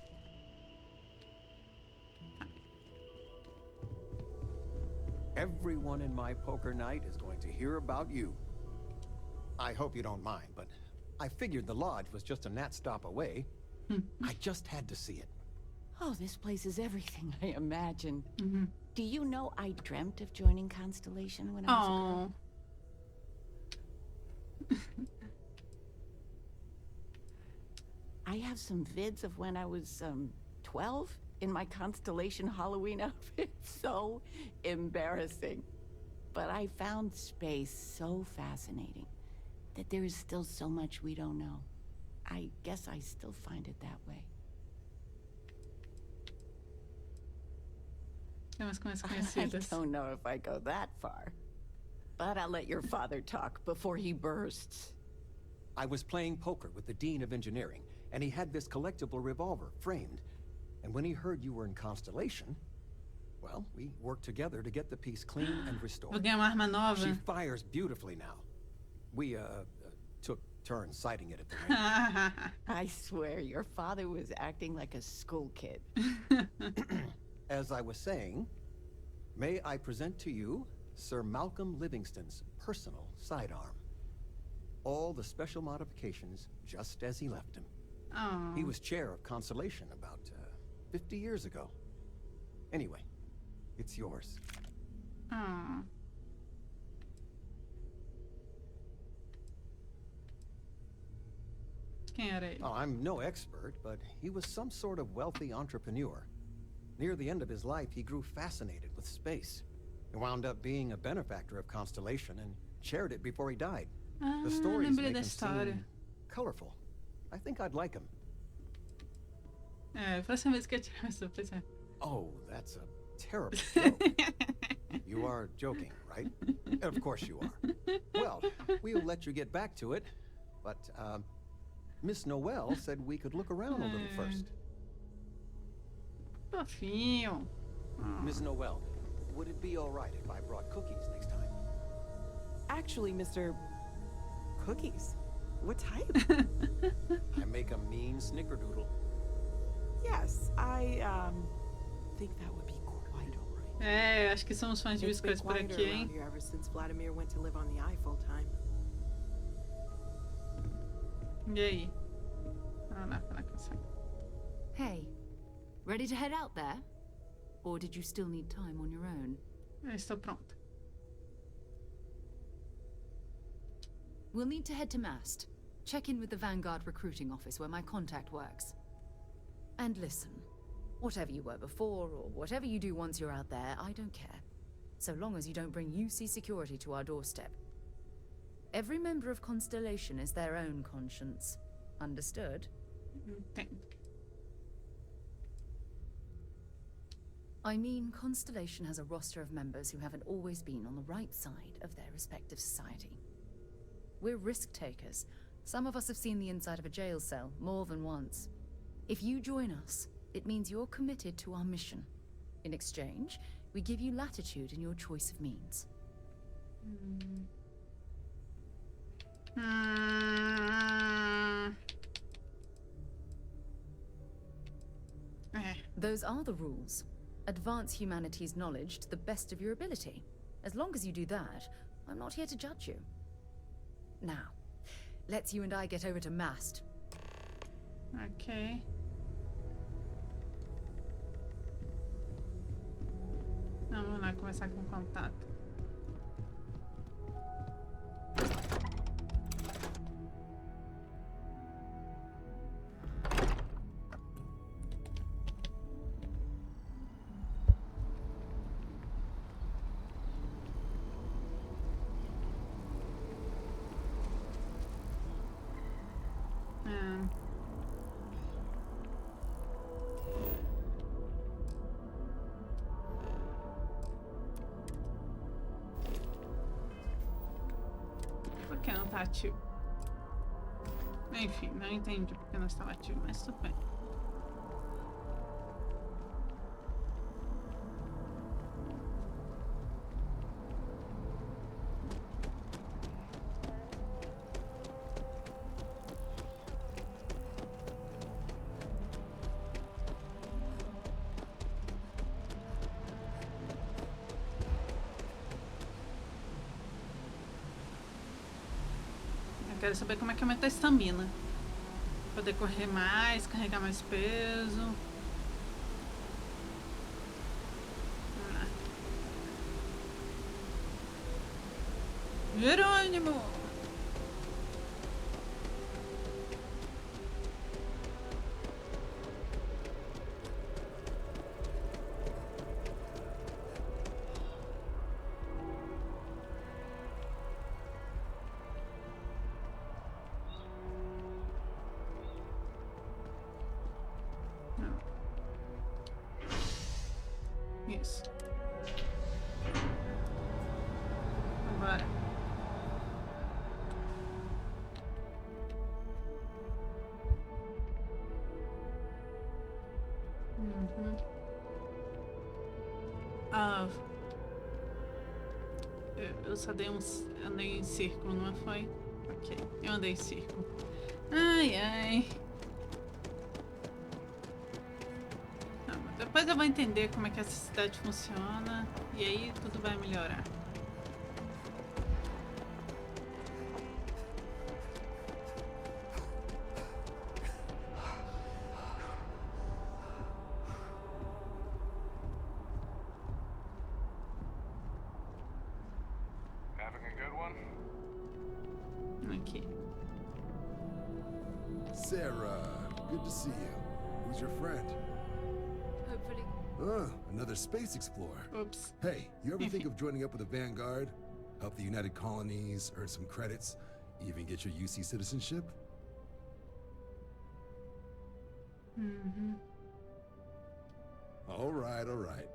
Everyone in my poker night is going to hear about you. I hope you don't mind, but I figured the lodge was just a gnat stop away. I just had to see it. Oh, this place is everything I imagined. Do you know I dreamt of joining Constellation when I was a girl? I have some vids of when I was 12 in my Constellation Halloween outfit. So embarrassing. But I found space so fascinating that there is still so much we don't know. I guess I still find it that way. I don't know if I go that far. But I'll let your father talk before he bursts. I was playing poker with the Dean of Engineering, and he had this collectible revolver framed. And when he heard you were in Constellation, well, we worked together to get the piece clean and restored. Vou ganhar uma arma nova. She fires beautifully now. We, took turns sighting it at the range. I swear, your father was acting like a school kid. As I was saying, may I present to you Sir Malcolm Livingston's personal sidearm. All the special modifications just as he left him. Oh. He was chair of Constellation about 50 years ago. Anyway, it's yours. Oh. Quem era ele? Oh, I'm no expert, but he was some sort of wealthy entrepreneur. Near the end of his life, he grew fascinated with space. He wound up being a benefactor of Constellation and chaired it before he died. The stories make him seem colorful. I think I'd like him. Próxima vez que eu tirar essa, pois é. Oh, that's a terrible joke. You are joking, right? Of course you are. Well, we'll let you get back to it, but Miss Noel said we could look around a little first. Fofinho. Miss Noel, would it be all right if I brought cookies next time? Actually, Mr. Cookies? What type? I make a mean snickerdoodle. Yes, I think that would be quite alright. É, acho que somos fãs de It's been biscoitos por quieter aqui, around hein? here ever since Vladimir went to live on the eye full time. E aí? Vamos lá, falar com você. Hey, ready to head out there? Or did you still need time on your own? Eu estou pronta. We'll need to head to Mast. Check in with the Vanguard recruiting office where my contact works. And listen, whatever you were before, or whatever you do once you're out there, I don't care. So long as you don't bring UC security to our doorstep. Every member of Constellation is their own conscience. Understood? Entendo. I mean, Constellation has a roster of members who haven't always been on the right side of their respective society. We're risk takers. Some of us have seen the inside of a jail cell more than once. If you join us, it means you're committed to our mission. In exchange, we give you latitude in your choice of means. Those are the rules. Advance humanity's knowledge to the best of your ability. As long as you do that, I'm not here to judge you. Now, let's you and I get over to Mast. Ok. Vamos lá começar com o contato. Por que não tá ativo? Enfim, não entendi porque não estava ativo, mas tudo bem. Quero saber como é que aumenta a estamina. Poder correr mais, carregar mais peso. Vamos lá. Jerônimo! Isso. Agora. Ah, eu só dei andei em círculo, não foi? Ok, eu andei em círculo. Ai, ai. Depois eu vou entender como é que essa cidade funciona e aí tudo vai melhorar. Having a good one? Aqui. Será, good to see you. Who's your friend? Hopefully. Another space explorer. Oops. Hey, you ever think of joining up with the Vanguard? Help the United Colonies, earn some credits, even get your UC citizenship? All right.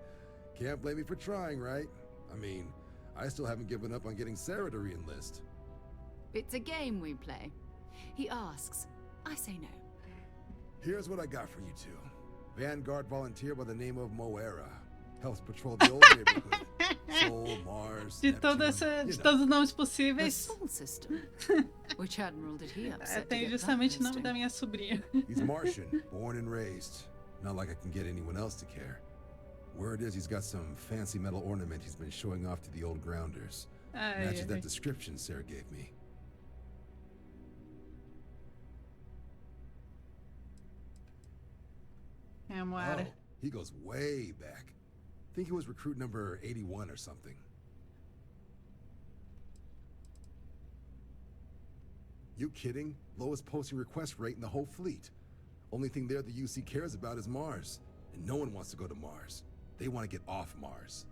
Can't blame me for trying, right? I mean, I still haven't given up on getting Será to re-enlist. It's a game we play. He asks, I say no. Here's what I got for you two. Vanguard volunteer by the name of Moera. Helps patrol the old neighborhood. Sol, Mars, De Neptune, de todos os nomes possíveis. The Sol system. Which admiral did he upset to Tem get that justamente o nome posting? da minha sobrinha. He's Martian, born and raised. Not like I can get anyone else to care. Word is he's got some fancy metal ornament he's been showing off to the old grounders. Matches that description Sarah gave me. É a Moara. Oh, he goes way back. Think he was recruit number 81 or something. You kidding? Lowest posting request rate in the whole fleet. Only thing there the UC cares about is Mars. And no one wants to go to Mars. They want to get off Mars.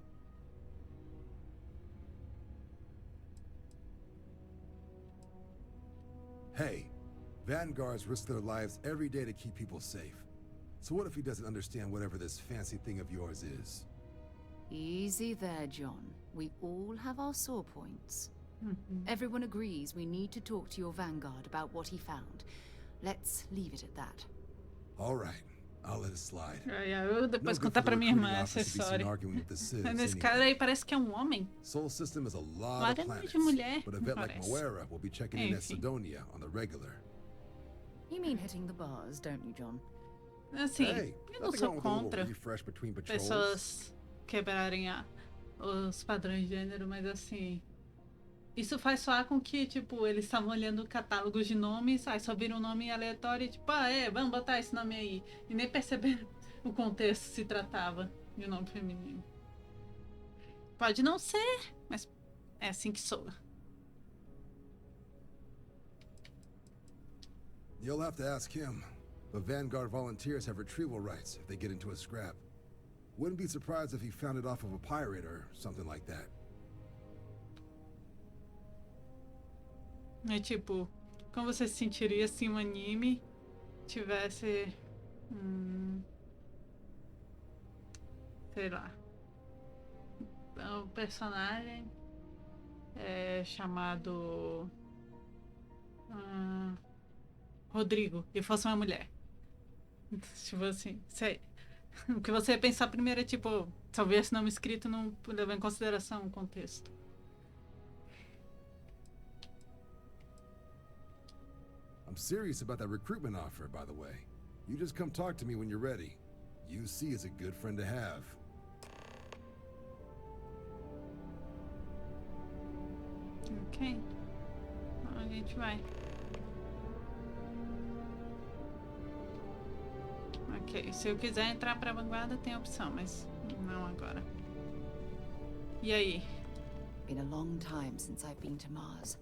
Hey, Vanguards risk their lives every day to keep people safe. So what if he doesn't understand whatever this fancy thing of yours is? Easy there, John. We all have our sore points. Everyone agrees we need to talk to your Vanguard about what he found. Let's leave it at that. All right, I'll let it slide. Eu depois contar pra minha irmã essa história. Mas esse cara aí parece que é um homem. Sol system is a lot Lá of é planets, de mulher, but a vet like parece. Moara will be checking in at Sidonia on the regular. You mean hitting the bars, don't you, John? Assim, Hey, eu não nothing sou wrong with a little contra refresh between patrols. pessoas quebrarem os padrões de gênero, mas assim, isso faz soar com que, tipo, eles estavam olhando catálogos de nomes, aí só viram um nome aleatório e tipo, vamos botar esse nome aí. E nem perceberam o contexto se tratava de um nome feminino. Pode não ser, mas é assim que soa. You'll have to ask him, but Vanguard volunteers have retrieval rights if they get into a scrap. Wouldn't be surprised if he found it off of a pirate or something like that. É tipo, como você se sentiria se um anime tivesse sei lá, um personagem chamado Rodrigo e fosse uma mulher. Tipo assim, o que você ia pensar primeiro é tipo, só ver esse nome escrito não levar em consideração o contexto. I'm serious about that recruitment offer, by the way. You just come talk to me when you're ready. UC is a good friend to have. Ok. Então a gente vai. Ok, se eu quiser entrar pra vanguarda tem opção, mas não agora. E aí? Been a long time since I've been to Mars.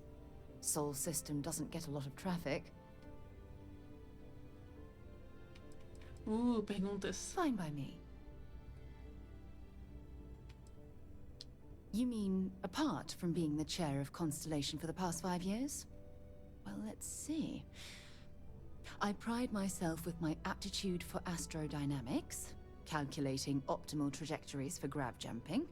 Sol system doesn't get a lot of traffic. Perguntas. Fine by me. You mean apart from being the chair of Constellation for the past 5 years? Well, let's see. I pride myself with my aptitude for astrodynamics, calculating optimal trajectories for grav jumping.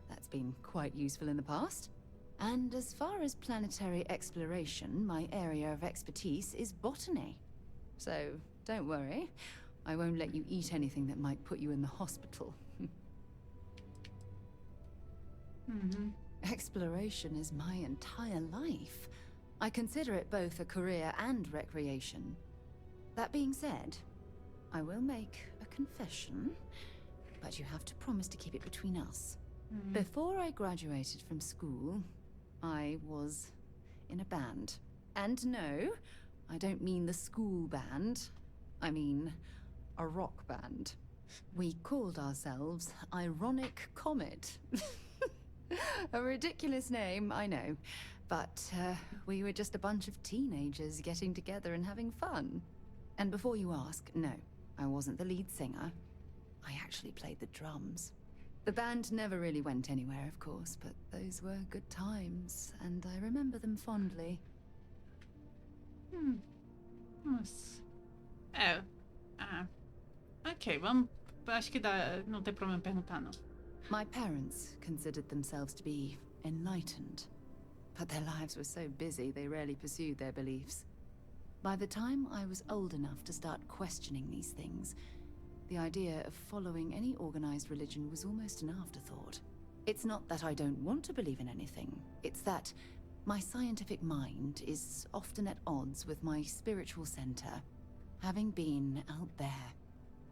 That's been quite useful in the past. And as far as planetary exploration, my area of expertise is botany. So, don't worry. I won't let you eat anything that might put you in the hospital. Exploration is my entire life. I consider it both a career and recreation. That being said, I will make a confession, but you have to promise to keep it between us. Before I graduated from school, I was in a band. And no, I don't mean the school band. I mean a rock band. We called ourselves Ironic Comet. A ridiculous name, I know. But we were just a bunch of teenagers getting together and having fun. And before you ask, no, I wasn't the lead singer. I actually played the drums. The band never really went anywhere, of course, but those were good times, and I remember them fondly. Nossa. Ok, vamos. Acho que dá. Não tem problema perguntar, não. My parents considered themselves to be enlightened, but their lives were so busy they rarely pursued their beliefs. By the time I was old enough to start questioning these things, The idea of following any organized religion was almost an afterthought. It's not that I don't want to believe in anything. It's that my scientific mind is often at odds with my spiritual center. Having been out there,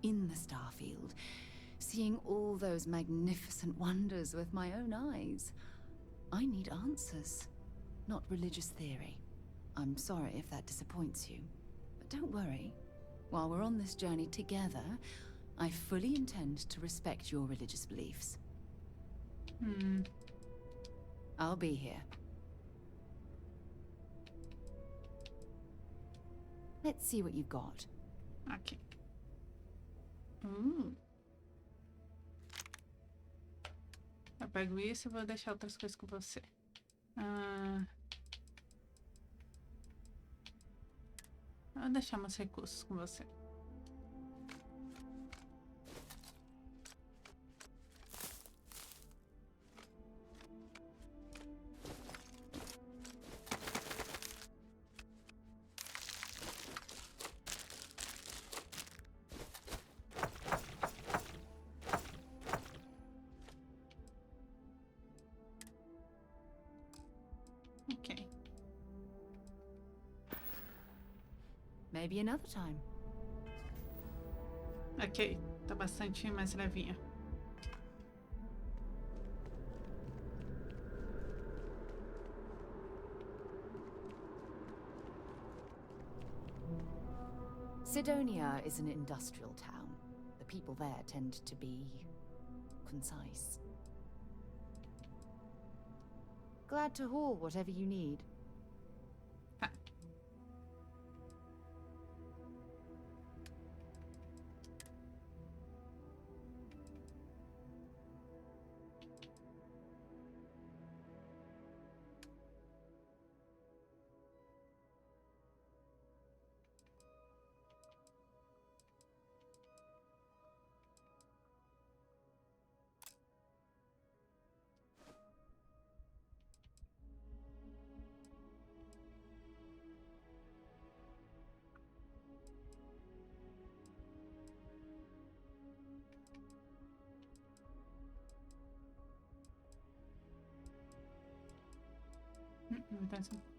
in the Starfield, seeing all those magnificent wonders with my own eyes, I need answers, not religious theory. I'm sorry if that disappoints you, but don't worry. While we're on this journey together, I fully intend to respect your religious beliefs. I'll be here. Let's see what you've got. Ok. Eu pego isso e vou deixar outras coisas com você. Vou deixar meus recursos com você. Ok. Maybe another time. Ok, tá bastante mais levinha. Sidonia is an industrial town. The people there tend to be concise. Glad to haul whatever you need. Então, isso aqui.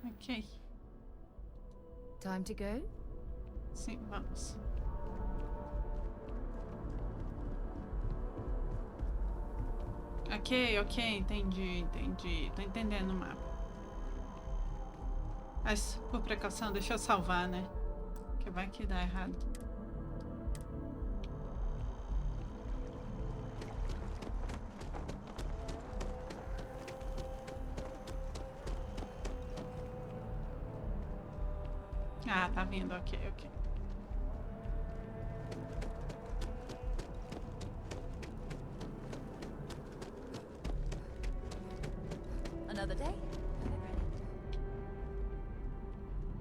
Ok. Time to go? Sim, vamos. Ok, entendi. Tô entendendo o mapa. Mas, por precaução, deixa eu salvar, né? Que vai que dá errado. Ah, tá vindo, ok. Another day.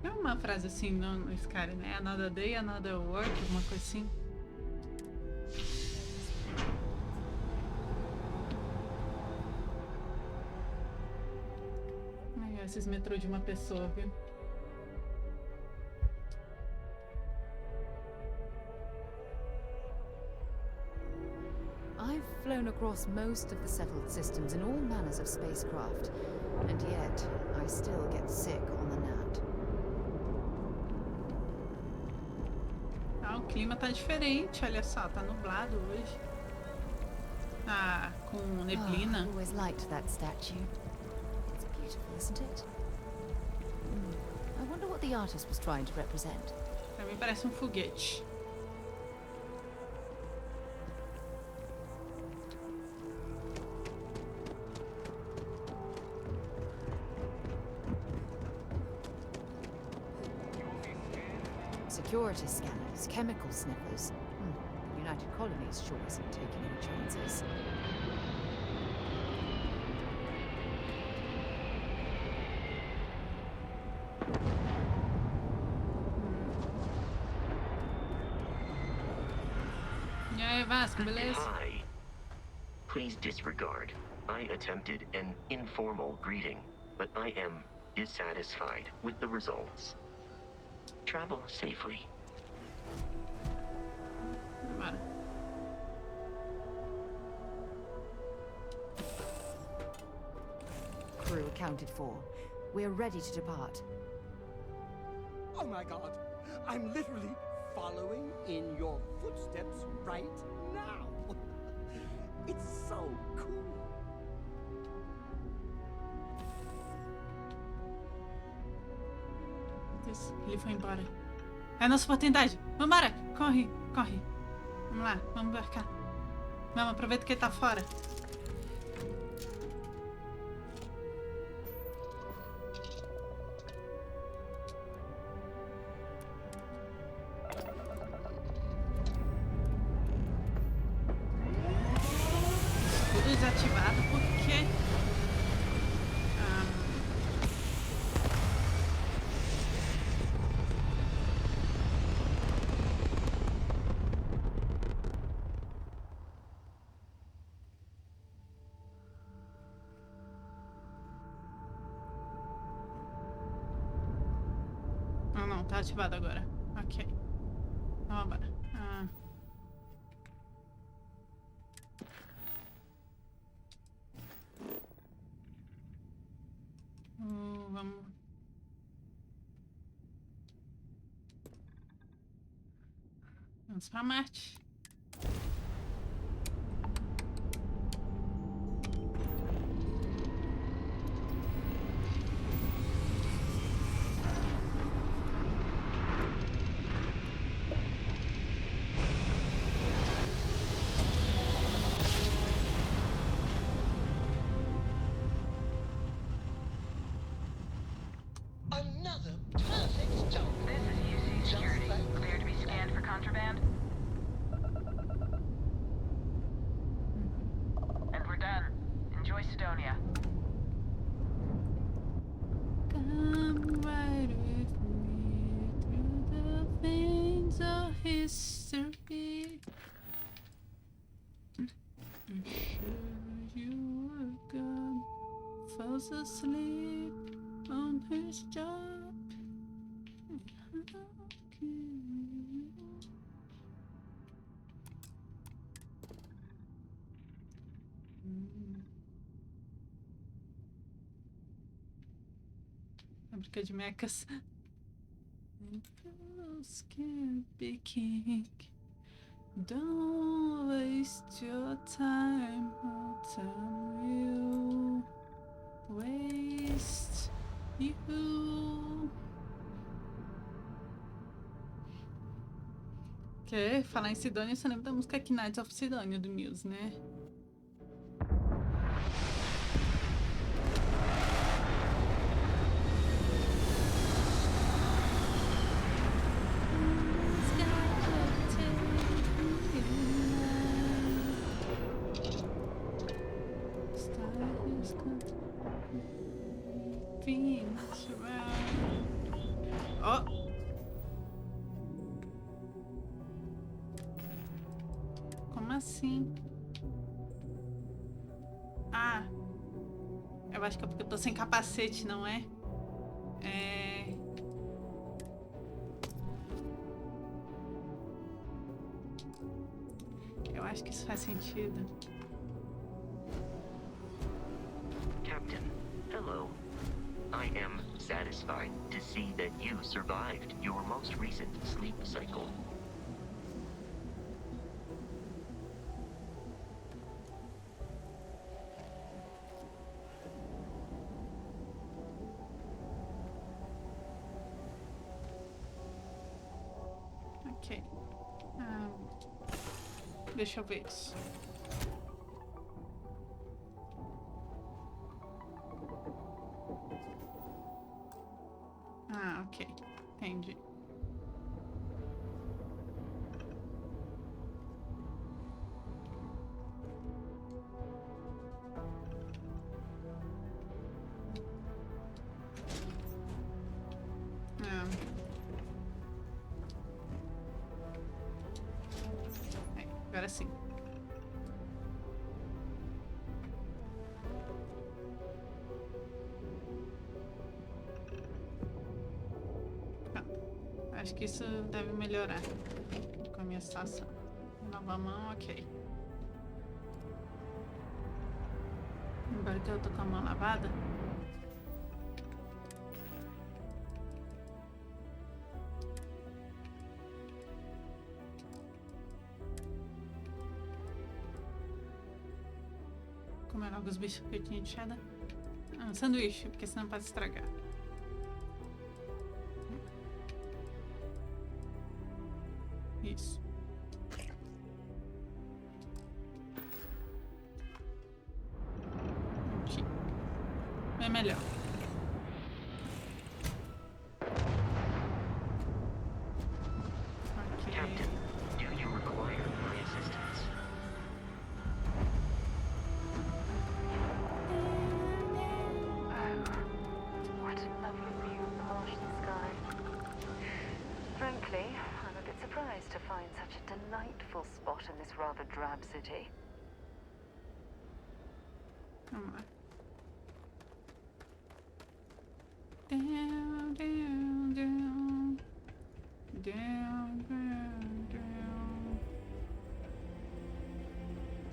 É uma frase assim no Skyrim, né? Another day, another work, alguma coisa assim. Ai, esses metrô de uma pessoa, viu? I've flown across most of the settled systems in all manners of spacecraft, and yet I still get sick on the gnat. Ah, o clima tá diferente, olha só, tá nublado hoje. Ah, com neblina. I've always liked that statue. It's beautiful, isn't it? I wonder what the artist was trying to represent. Pra mim parece um foguete. Security scanners, chemical sniffers. The United Colonies sure isn't taking any chances. E aí, Vasco, beleza? Hi. Please disregard. I attempted an informal greeting, but I am dissatisfied with the results. Travel safely. Bora. Crew accounted for. We're ready to depart. Oh my god, I'm literally following in your footsteps right now. It's so cool. Ele foi embora. É a nossa oportunidade. Vambora! Corre, corre. Vamos lá, vamos pra cá. Vamos, aproveita que ele tá fora. Tudo desativado porque... não, tá ativado agora. Ok. Vamos embora. Vamos. Vamos pra Marte. Another perfect job. This is UC Security. Clear to be scanned for contraband? And we're done. Enjoy Sidonia. Come right with me through the veins of history. I'm sure you were gone, falls asleep on his job. Fábrica de mecas. Can't be king. Don't waste your time. No time will waste you. Que falar em Sidonia, você lembra da música Knights of Sidonia do Muse, né? Oh! Como assim? Ah! Eu acho que é porque eu tô sem capacete, não é? Eu acho que isso faz sentido. Captain, hello. I am satisfied to see that you survived your most recent sleep cycle. Ok. Deixa eu ver isso. Ah, ok. Entendi. Agora sim. Acho que isso deve melhorar com a minha situação. Nova mão, ok. Agora que eu tô com a mão lavada. Comer logo os biscoitinhos de cheddar. Ah, sanduíche, porque senão pode estragar. Isso. Aqui. É melhor. Captain, do you require my assistance? What a lovely view of the Martian sky. Frankly, I'm a bit surprised to find such a delightful spot in this rather drab city. Vamos lá. Down, down, down. Down, down, down.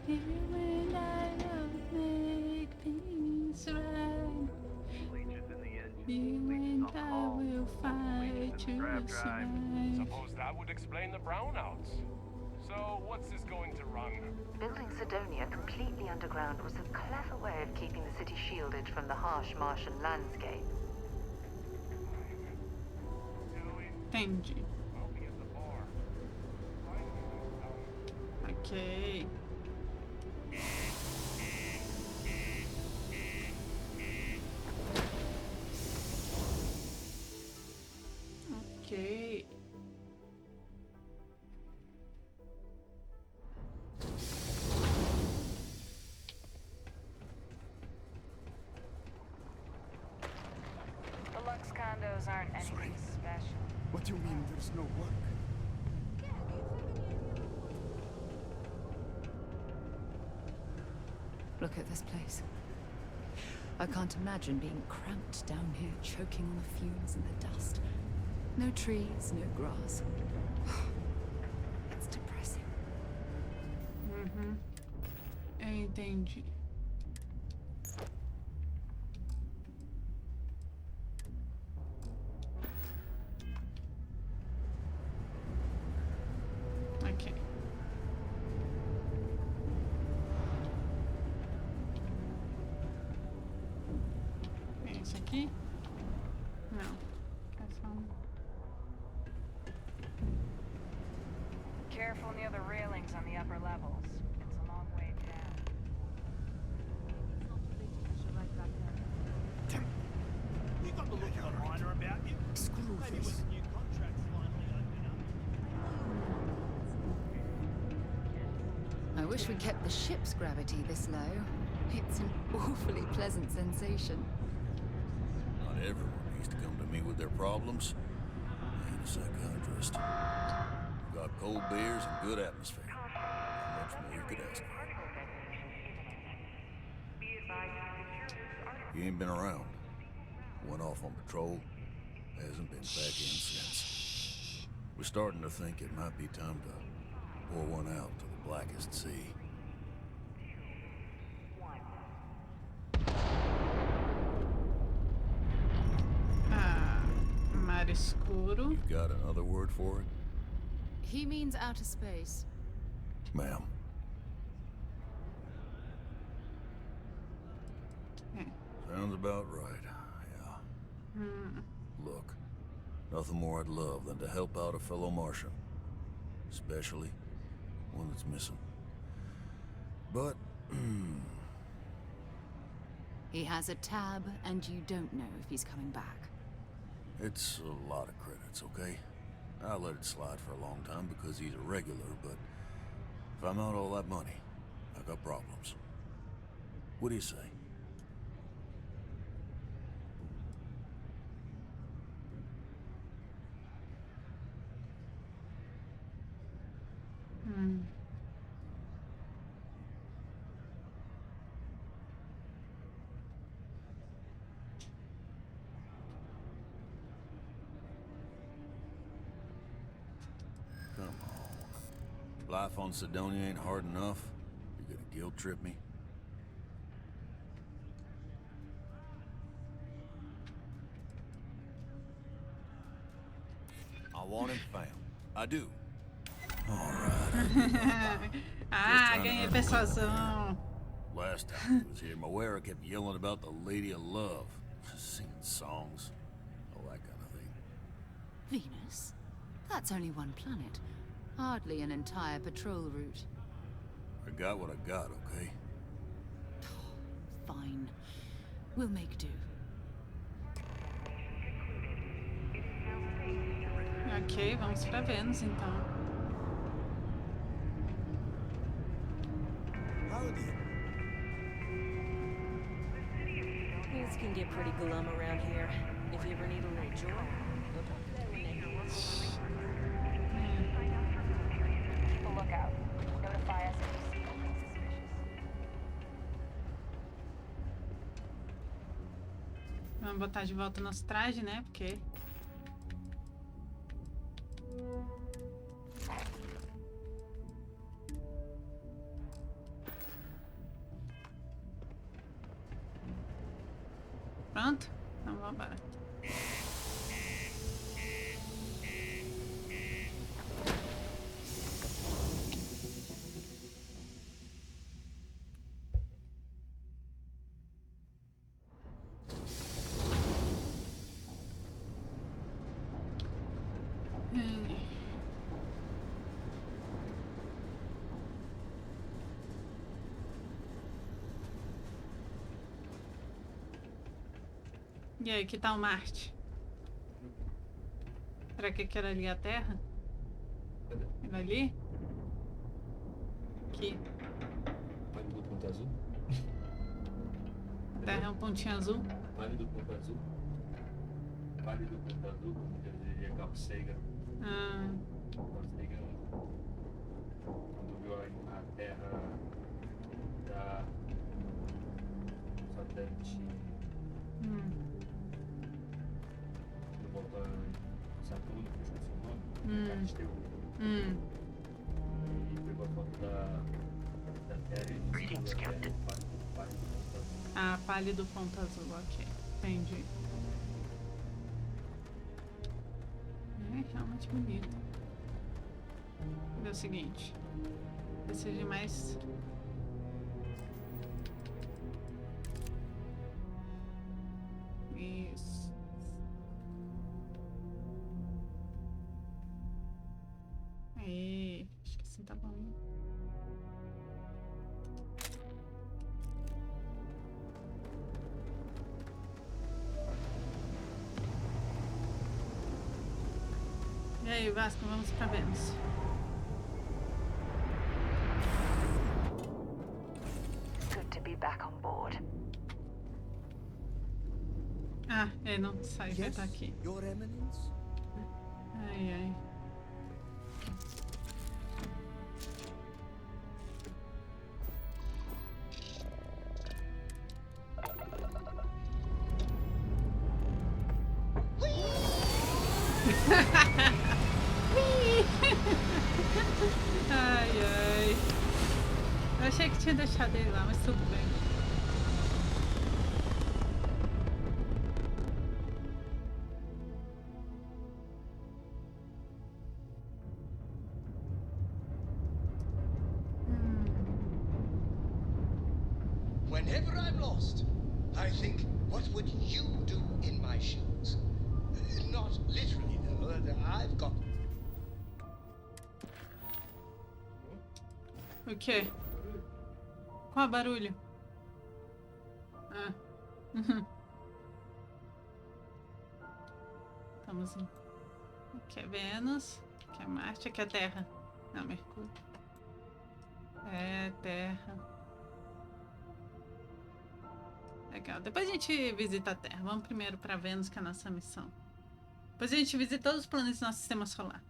You and I will make things right. You and I will fight to survive. Suppose that would explain the brownouts. So, what's this going to run? Building Sidonia completely underground was a clever way of keeping the city shielded from the harsh Martian landscape. Entendi. Ok. Ok. The Lux condos aren't anything special. What do you mean there's no work? Look at this place. I can't imagine being cramped down here, choking on the fumes and the dust. No trees, no grass. It's depressing. Entendi. Ok. É esse aqui? Não. É só um. Careful near the railings on the upper levels. It's a long way down. You got the look of a miner about you. Screw Maybe this. when the new contracts finally open up. I wish we kept the ship's gravity this low. It's an awfully pleasant sensation. Not everyone needs to come to me with their problems. I ain't a psychiatrist. Got cold beers and good atmosphere. How much more you could ask for? You ain't been around. Went off on patrol. Hasn't been back in since. We're starting to think it might be time to pour one out to the blackest sea. Mar escuro. You've got another word for it? He means outer space. Ma'am. Sounds about right, yeah. Look, nothing more I'd love than to help out a fellow Martian. especially one that's missing. But He has a tab, and you don't know if he's coming back. it's a lot of credits, okay? I let it slide for a long time because he's a regular, but if I'm out all that money, I got problems. What do you say? Come on. Life on Sidonia ain't hard enough. You gonna guilt trip me? I want him found. I do. Ah, ganhei persuasão. Last time he was here, Moera kept yelling about the Lady of Love. Singing songs. All that kind of thing. Venus? That's only one planet. Hardly an entire patrol route. I got what I got, okay? Fine. We'll make do. Ok, vamos pra Vênus então. Things can get pretty glum around here. If you ever need a little joy, go talk to that Renee. Keep a lookout. Notify us if you see anything suspicious. Vamos botar de volta nosso traje, né? Porque... Pronto? Então vamos embora. E aí, que tal Marte? Será que aquela ali é a Terra? Aquilo ali? Aqui. Pálido ponto azul. Terra é um pontinho azul. Pálido ponto azul. Pálido ponto azul, como diria Carl Sagan. Carl Sagan, quando viu a Terra da satélite do volta Saturno, que eu esqueci o nome, Castelo. E pegou a foto da Terra e disse que a Terra é pálido ponto azul. Ah, pálido ponto azul, ok. Entendi. É realmente bonito. É o seguinte. Preciso de mais... Isso. Aí, acho que assim tá bom, hein? E aí, Vasco, vamos pra Vênus. Good to be back on board. Ah, ele não sai, vai estar aqui. Your Eminence? Ai, ai. Ai, ai. Eu achei que tinha deixado ele lá, mas tudo bem. Whenever I'm lost, I think, what would you do in my shoes? Not literally, though. I've got... O quê? Qual barulho? Ah. Estamos em... Aqui é Vênus. Aqui é Marte. Aqui é Terra. Não, Mercúrio. É, Terra. Legal. Depois a gente visita a Terra. Vamos primeiro para Vênus, que é a nossa missão. Depois a gente visita todos os planetas do nosso sistema solar.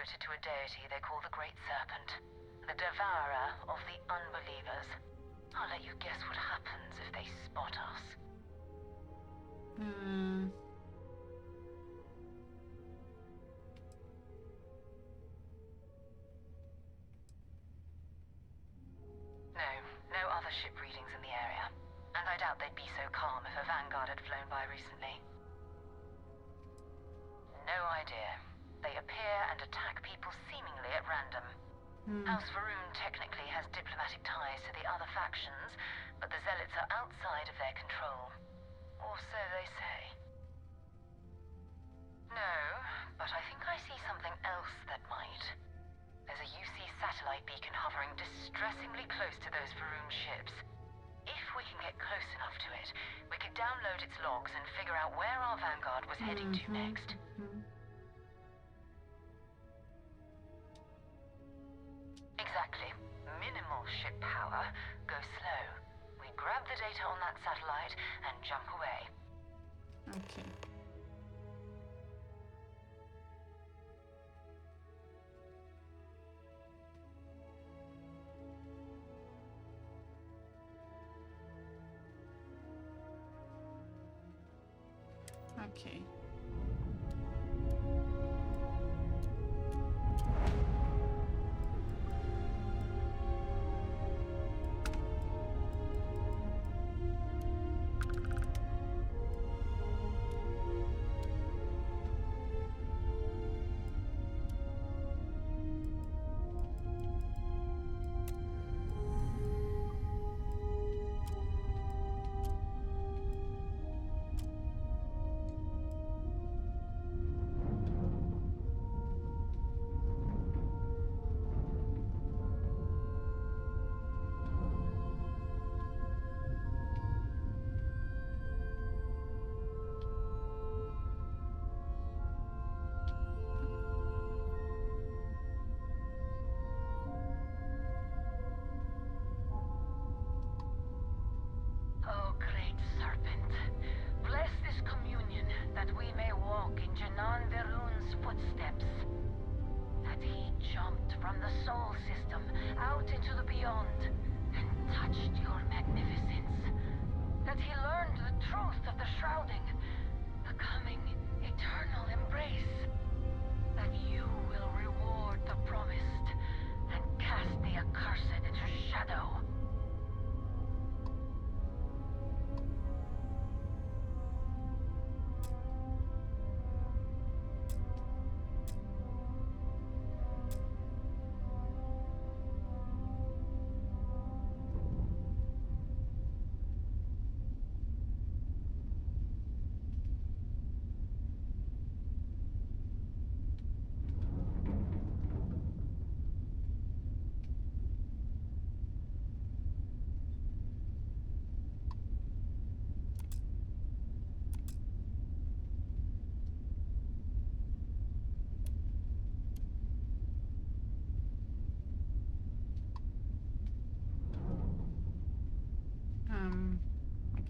To a deity they call the Great Serpent, the devourer of the unbelievers. I'll let you guess what happens if they spot us. No other ship readings in the area. And I doubt they'd be so calm if a vanguard had flown by recently. No idea. They appear and attack people seemingly at random. House Varun technically has diplomatic ties to the other factions, but the Zealots are outside of their control. Or so they say. No, but I think I see something else that might. There's a UC satellite beacon hovering distressingly close to those Varun ships. If we can get close enough to it, we could download its logs and figure out where our vanguard was heading to next. Exactly. Minimal ship power. Go slow. We grab the data on that satellite and jump away. Okay. Okay.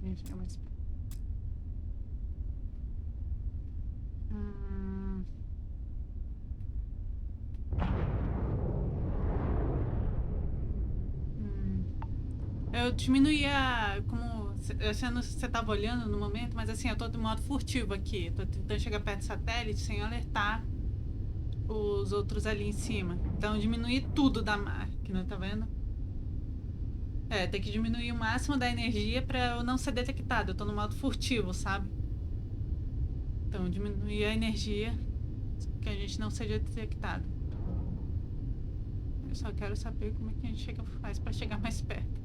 Anything else? eu diminuí a... Como... Eu não sei se você tava olhando no momento, mas assim, eu tô de modo furtivo aqui. Tô tentando chegar perto do satélite sem alertar os outros ali em cima. Então, diminuir tudo da máquina, tá vendo? É, tem que diminuir o máximo da energia pra eu não ser detectado. Eu tô no modo furtivo, sabe? Então, diminuir a energia que a gente não seja detectado. Eu só quero saber como é que a gente faz pra chegar mais perto.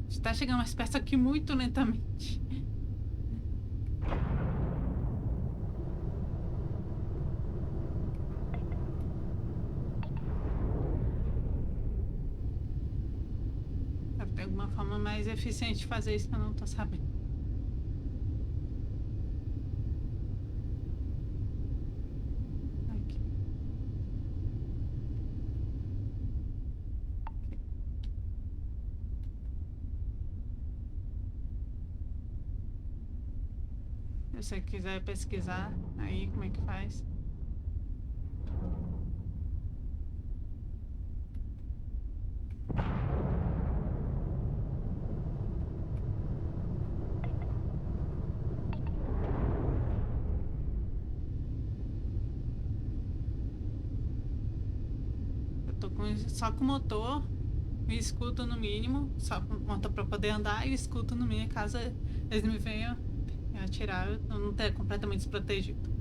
A gente tá chegando mais perto aqui muito lentamente. Deve ter alguma forma mais eficiente de fazer isso que eu não tô sabendo. Aqui. Se você quiser pesquisar aí como é que faz. Eu tô só com o motor e escudo no mínimo, só com o motor pra poder andar e escudo no mínimo caso eles me venham atirar, eu não ter completamente desprotegido.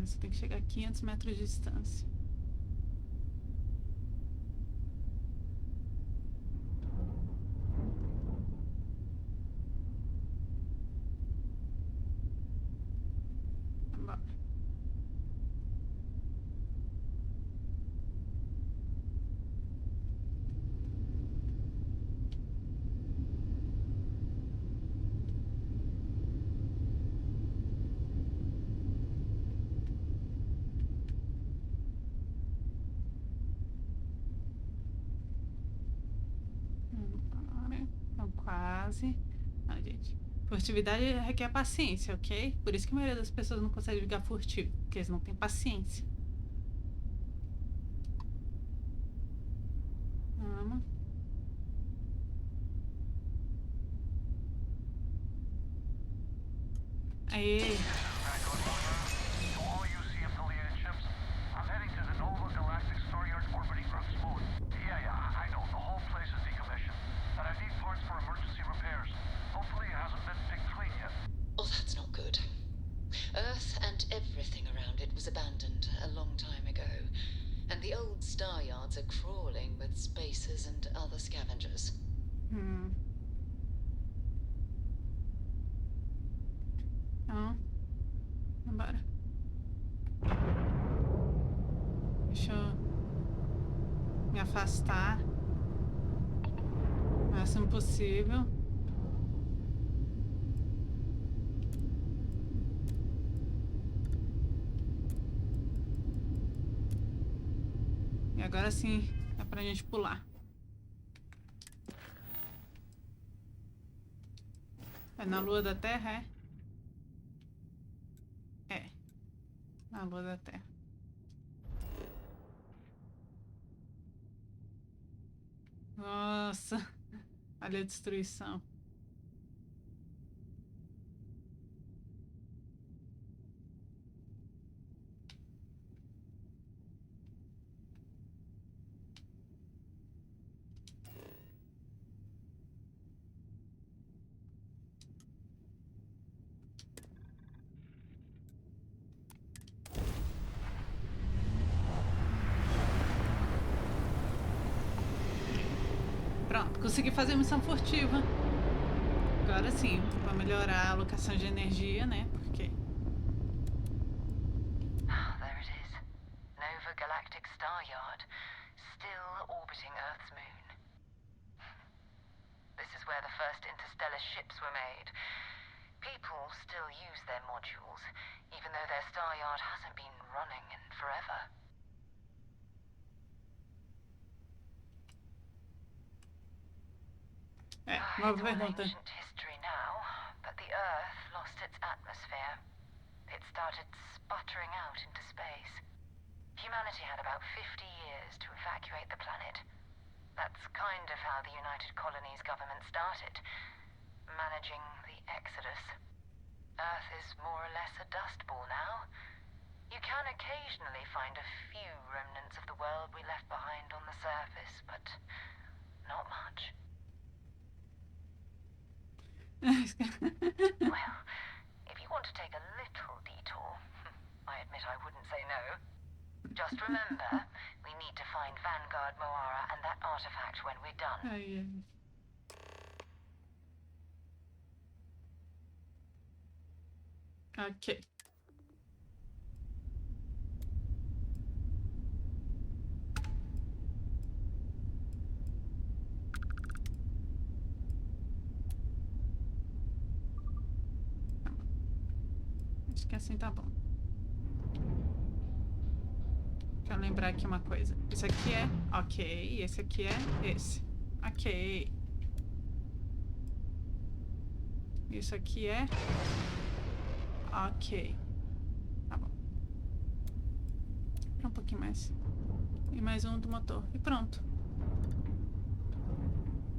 Você tem que chegar a 500 metros de distância. Bora. Então, quase. Ah, gente. Furtividade requer paciência, ok? Por isso que a maioria das pessoas não consegue jogar furtivo, porque eles não têm paciência. Vamos. Aê. Oh, that's not good. Earth and everything around it was abandoned a long time ago, and the old star yards are crawling with spacers and other scavengers. Então, vambora. Deixa eu me afastar o máximo possível. E agora sim, é pra gente pular. É na lua da Terra, é? É. Na lua da Terra. Nossa, olha a destruição. Pronto, consegui fazer a missão furtiva. Agora sim, pra melhorar a alocação de energia, né? Porque... There it is. Nova Galactic Star Yard, still orbiting Earth's moon. This is where the first interstellar ships were made. People still use their modules, even though their star yard hasn't been running in forever. Nova pergunta. Ancient history now, but the Earth lost its atmosphere. It started sputtering out into space. Humanity had about 50 years to evacuate the planet. That's kind of how the United Colonies government started, managing the exodus. Earth is more or less a dust ball now. You can occasionally find a few remnants of the world we left behind on the surface, but not much. Well, if you want to take a little detour, I admit I wouldn't say no. Just remember, we need to find Vanguard Moara and that artifact when we're done. Ok. Acho que assim tá bom. Deixa eu lembrar aqui uma coisa. Isso aqui é ok, esse aqui é esse. Ok. Isso aqui é ok. Tá bom. Um pouquinho mais. E mais um do motor. E pronto.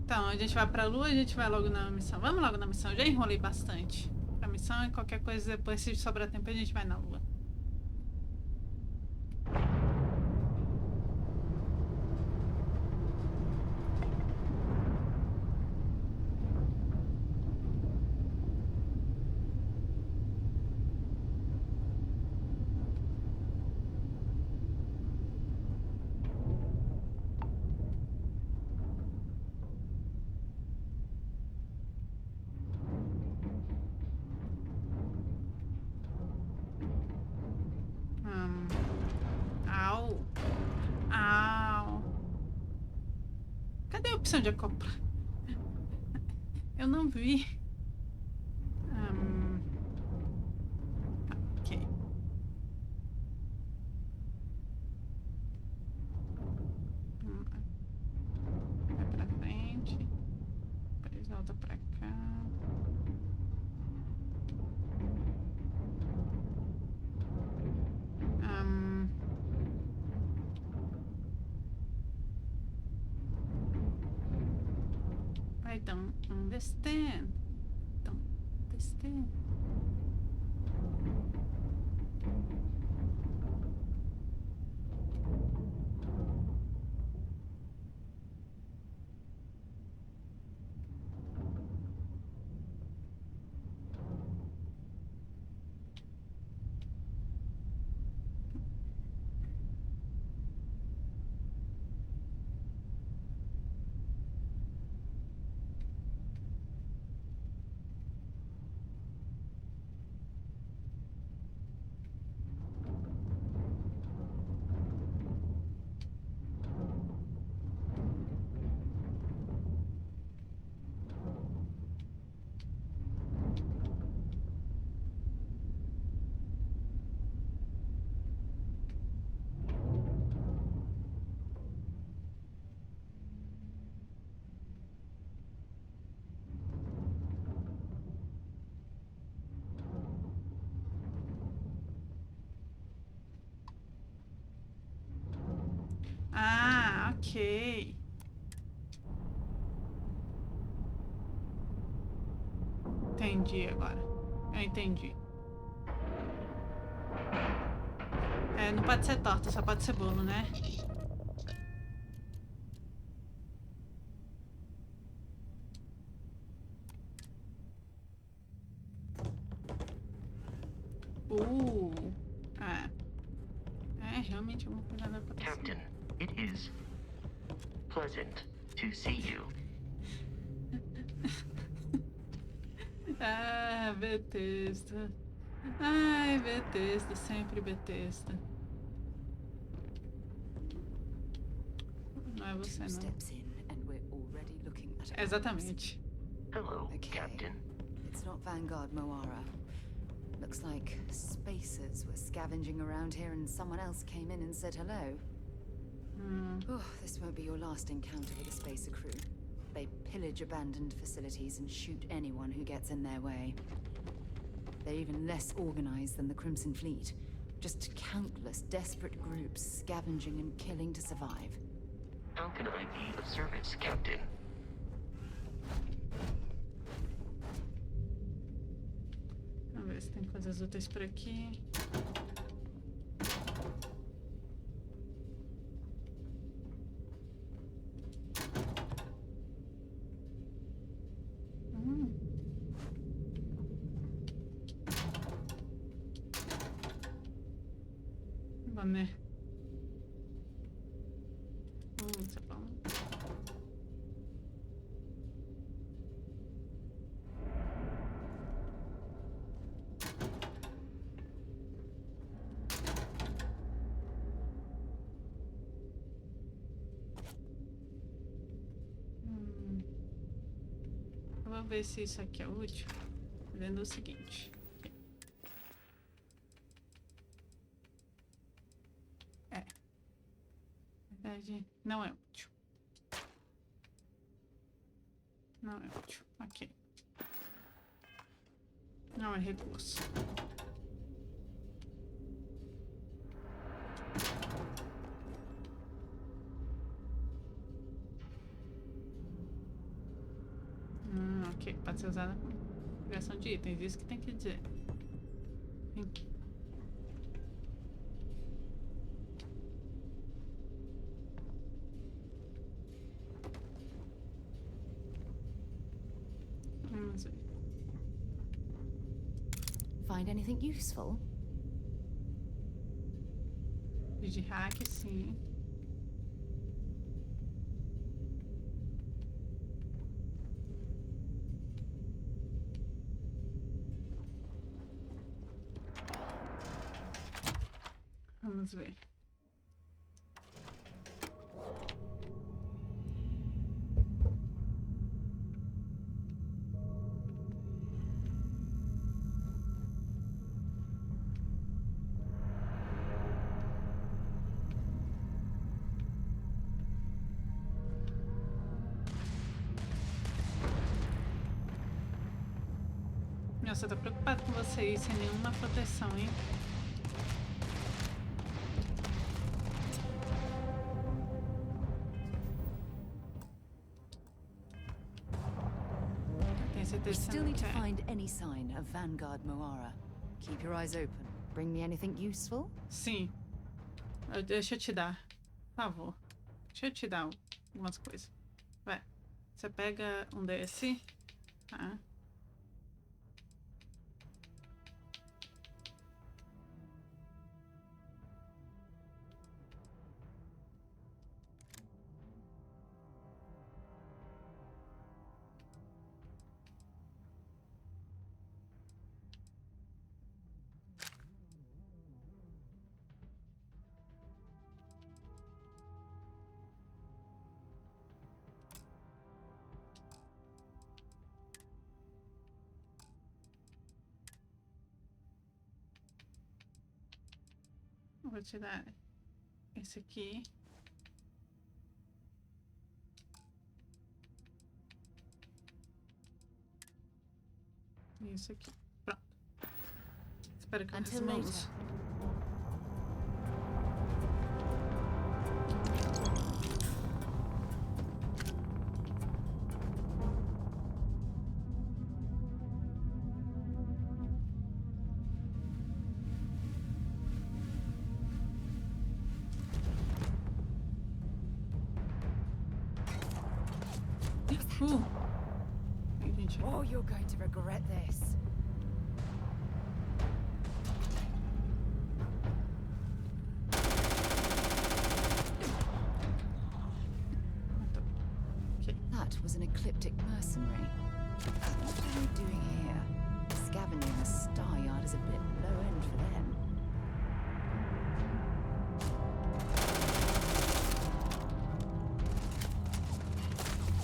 Então, a gente vai pra lua, a gente vai logo na missão. Vamos logo na missão. Já enrolei bastante pra missão e qualquer coisa depois, se sobrar tempo, a gente vai na lua. Au. Au. Cadê a opção de acoplar? Eu não vi. Ok. Vai pra frente. Depois volta pra cá. I don't understand. Don't understand. Ah, ok. Entendi agora. Eu entendi. É, não pode ser torta, só pode ser bolo, né? É realmente uma coisa da Captain, it is pleasant to see you. Ah, Bethesda. Ai, Bethesda, sempre Bethesda. Não é você, não. Exatamente. Hello, Captain. It's not Vanguard Moara. Looks like spacers were scavenging around here and someone else came in and said hello. Oh, this won't be your last encounter with a spacer crew. They pillage abandoned facilities and shoot anyone who gets in their way. They're even less organized than the Crimson Fleet. Just countless desperate groups scavenging and killing to survive. How can I be of service, Captain? Vamos ver se tem coisas úteis por aqui. Né? Isso é bom. Eu vou ver se isso aqui é útil. Fazendo o seguinte. Não é útil. Não é útil. Ok. Não é recurso. Ok. Pode ser usada como criação de itens. Isso que tem que dizer. Aqui. Find anything useful? De hack, sim. Vamos ver. Nossa, eu tô preocupado com você aí, sem nenhuma proteção, hein? We still need to find any sign of Vanguard Moara. Keep your eyes open. Bring me anything useful? Sim. Deixa eu te dar. Por favor. Deixa eu te dar algumas coisas. Vai. Você pega um desse. Tá. Vou tirar esse aqui. E isso aqui. Pronto. Espero que Until resumamos. Oh, you're going to regret this. That was an ecliptic mercenary. What are they doing here? Scavenging the Star Yard is a bit low end for them.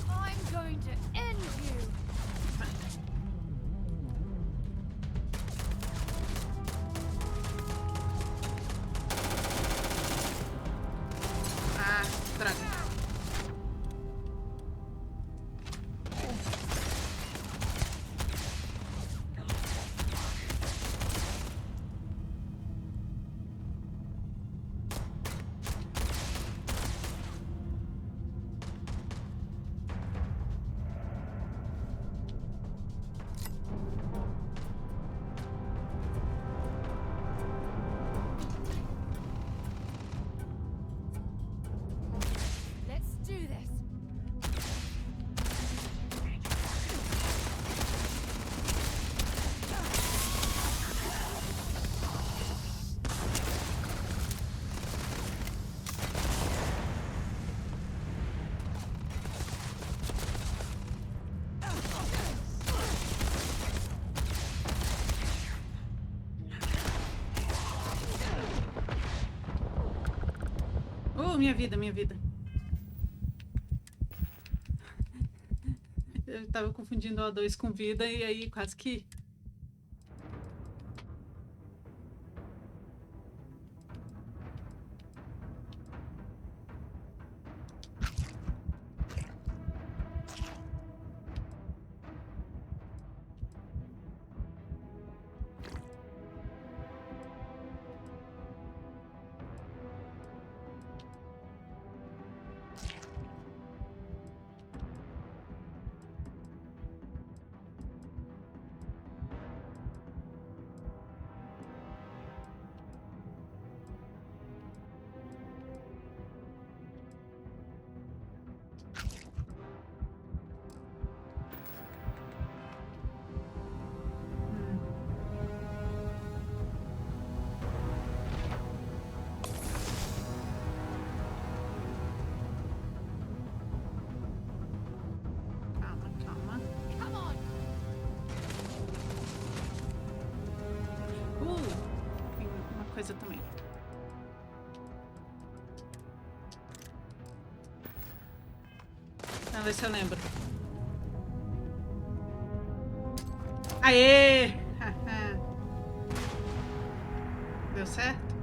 I'm going to end you. Ah, droga. Minha vida, minha vida. Eu tava confundindo O2 com vida e aí quase que... Tem uma coisa também. Vamos ver se eu lembro. Aê! Deu certo?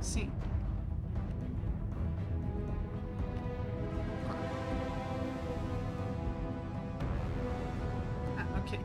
Sim. Ah, ok.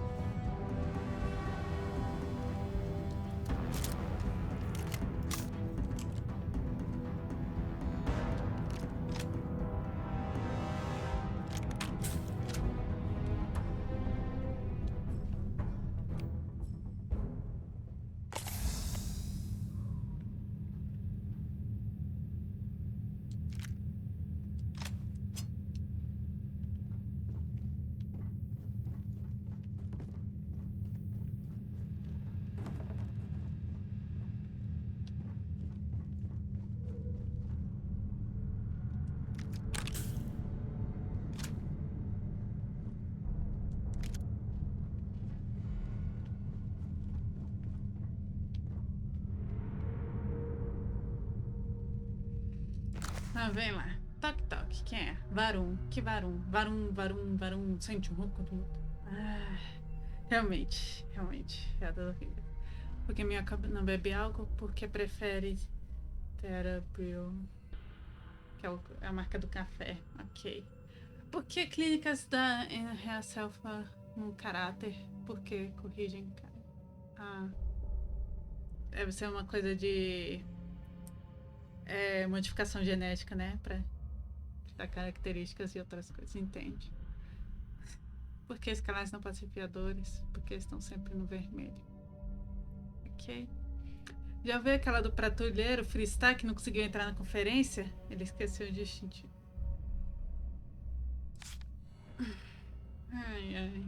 Ah, vem lá. Toque, toque. Quem é? Varum. Que Varum? Varum. Sente um ronco do outro. Ah, realmente. É horrível. Porque minha cobra não bebe álcool porque prefere Terapil. Que é a marca do café. Ok. Por que clínicas da Reacelfa no caráter? Por que corrigem? Ah, deve ser uma coisa de modificação genética, né? Pra dar características e outras coisas, entende? Por que escalares não pacificadores? Porque estão sempre no vermelho. Ok. Já viu aquela do patrulheiro freestyle que não conseguiu entrar na conferência? Ele esqueceu o distintivo. Ai.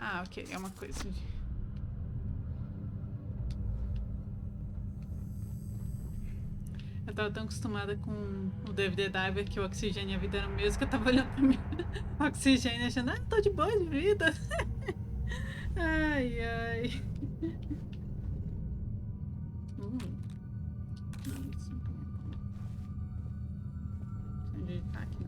Ah, ok. É uma coisa de... Eu tava tão acostumada com o DVD Diver que o oxigênio e a vida era o mesmo que eu tava olhando pra mim. O oxigênio achando, tô de boa de vida. Ai. Isso. Deixa eu aqui.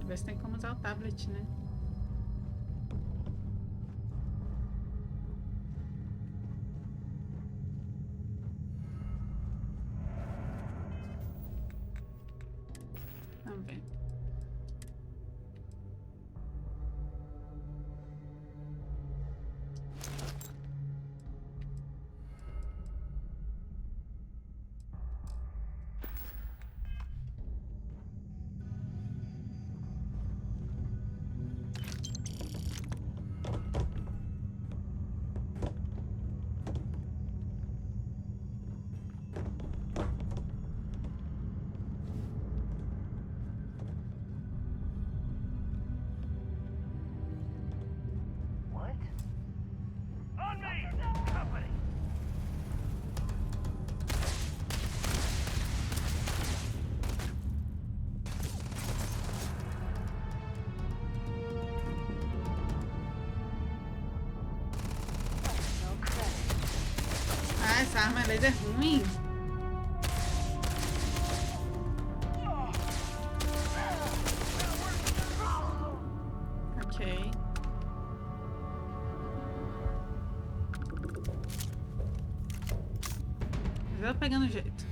Ver se tem como usar o tablet, né? Vamos ver. Essa arma laser é ruim. Ok. Mas ela pegando jeito.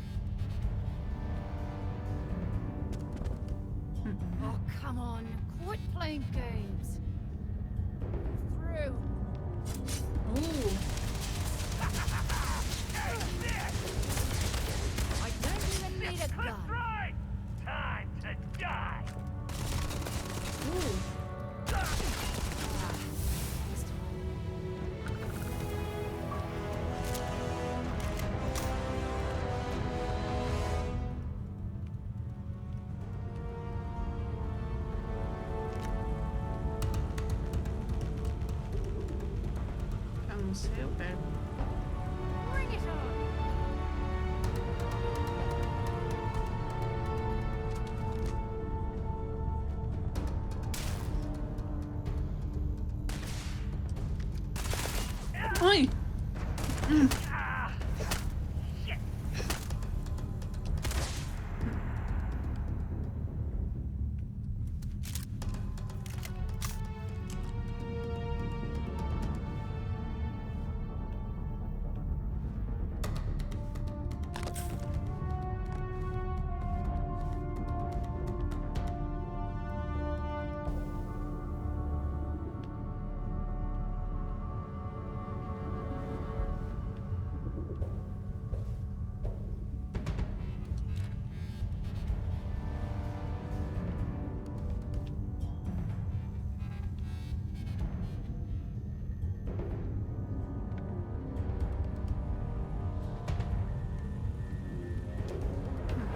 Oh, come on. Quit playing games. Through. I don't even need a gun. Right! Time to die! Eu não sei, eu pego. Bring it on. Ai!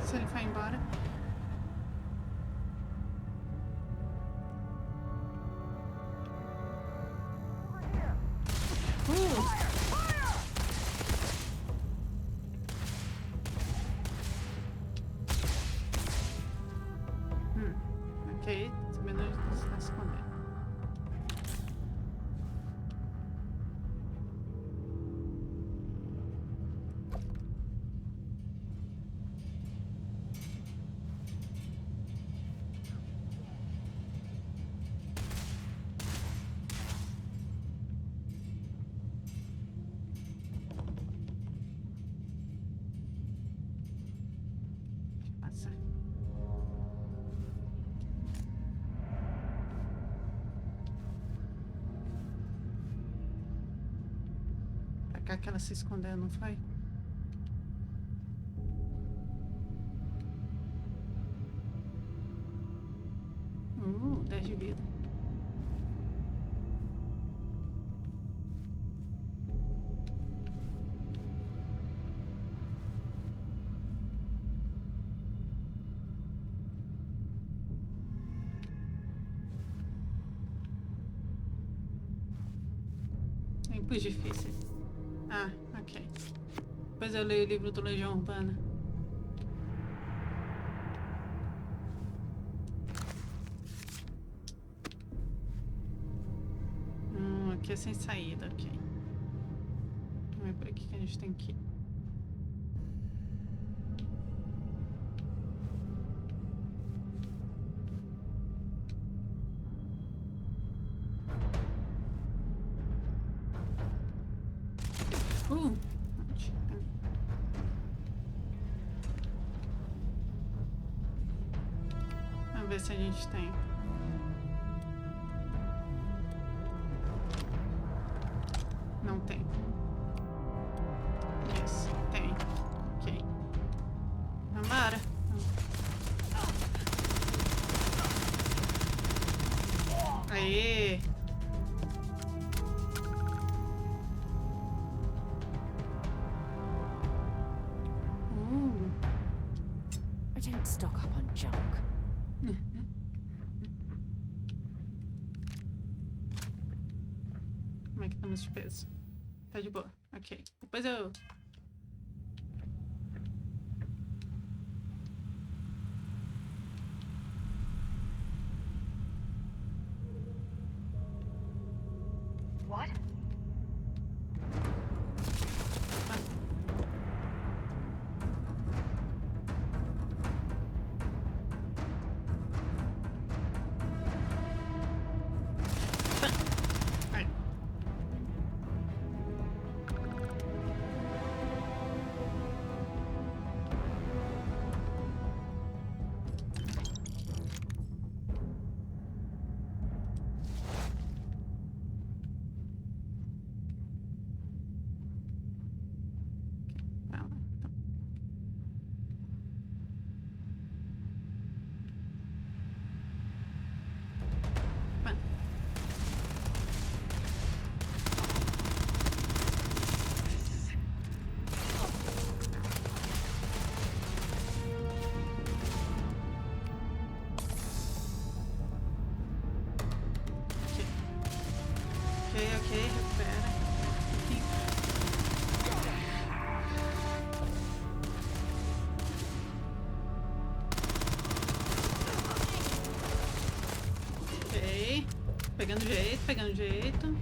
Se ele foi embora. Ok, sabendo onde está se escondendo. Passa. Pra cá que ela se escondeu, não foi? 10 de vida. Tempos difíceis. Ah, ok. Depois eu leio o livro do Legião Urbana. Aqui é sem saída, ok. Não é por aqui que a gente tem que ir. Vamos ver se a gente tem. Não tem. Yes, tem. Ok. Vambora. Aê! I don't stock up on junk. Como é que estamos de peso? Tá de boa. Ok. Depois eu... What? pegando jeito, pegando jeito.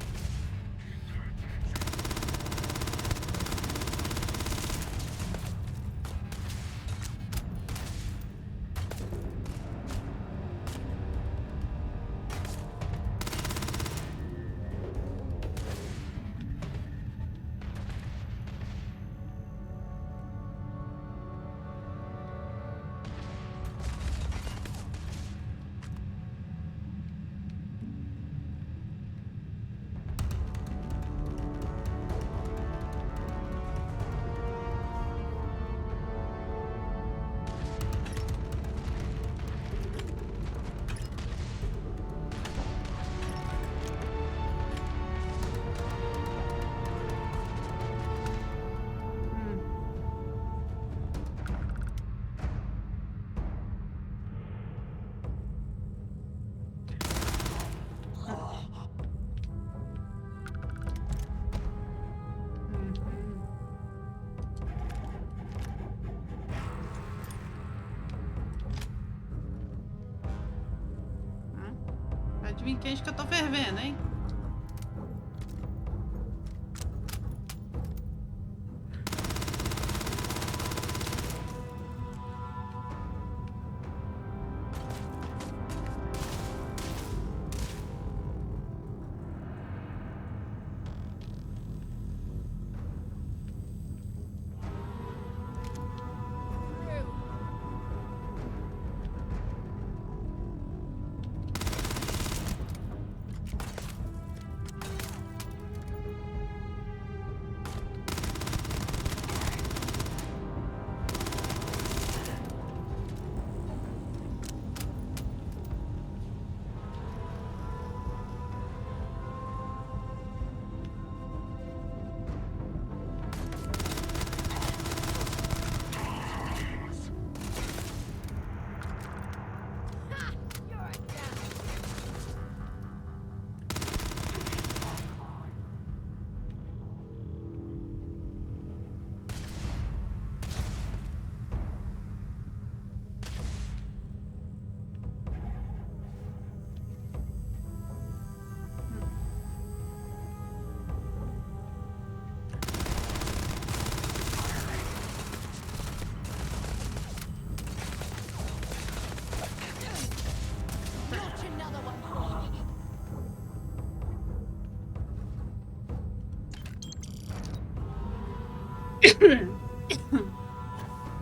Adivinha quente que eu tô fervendo, hein?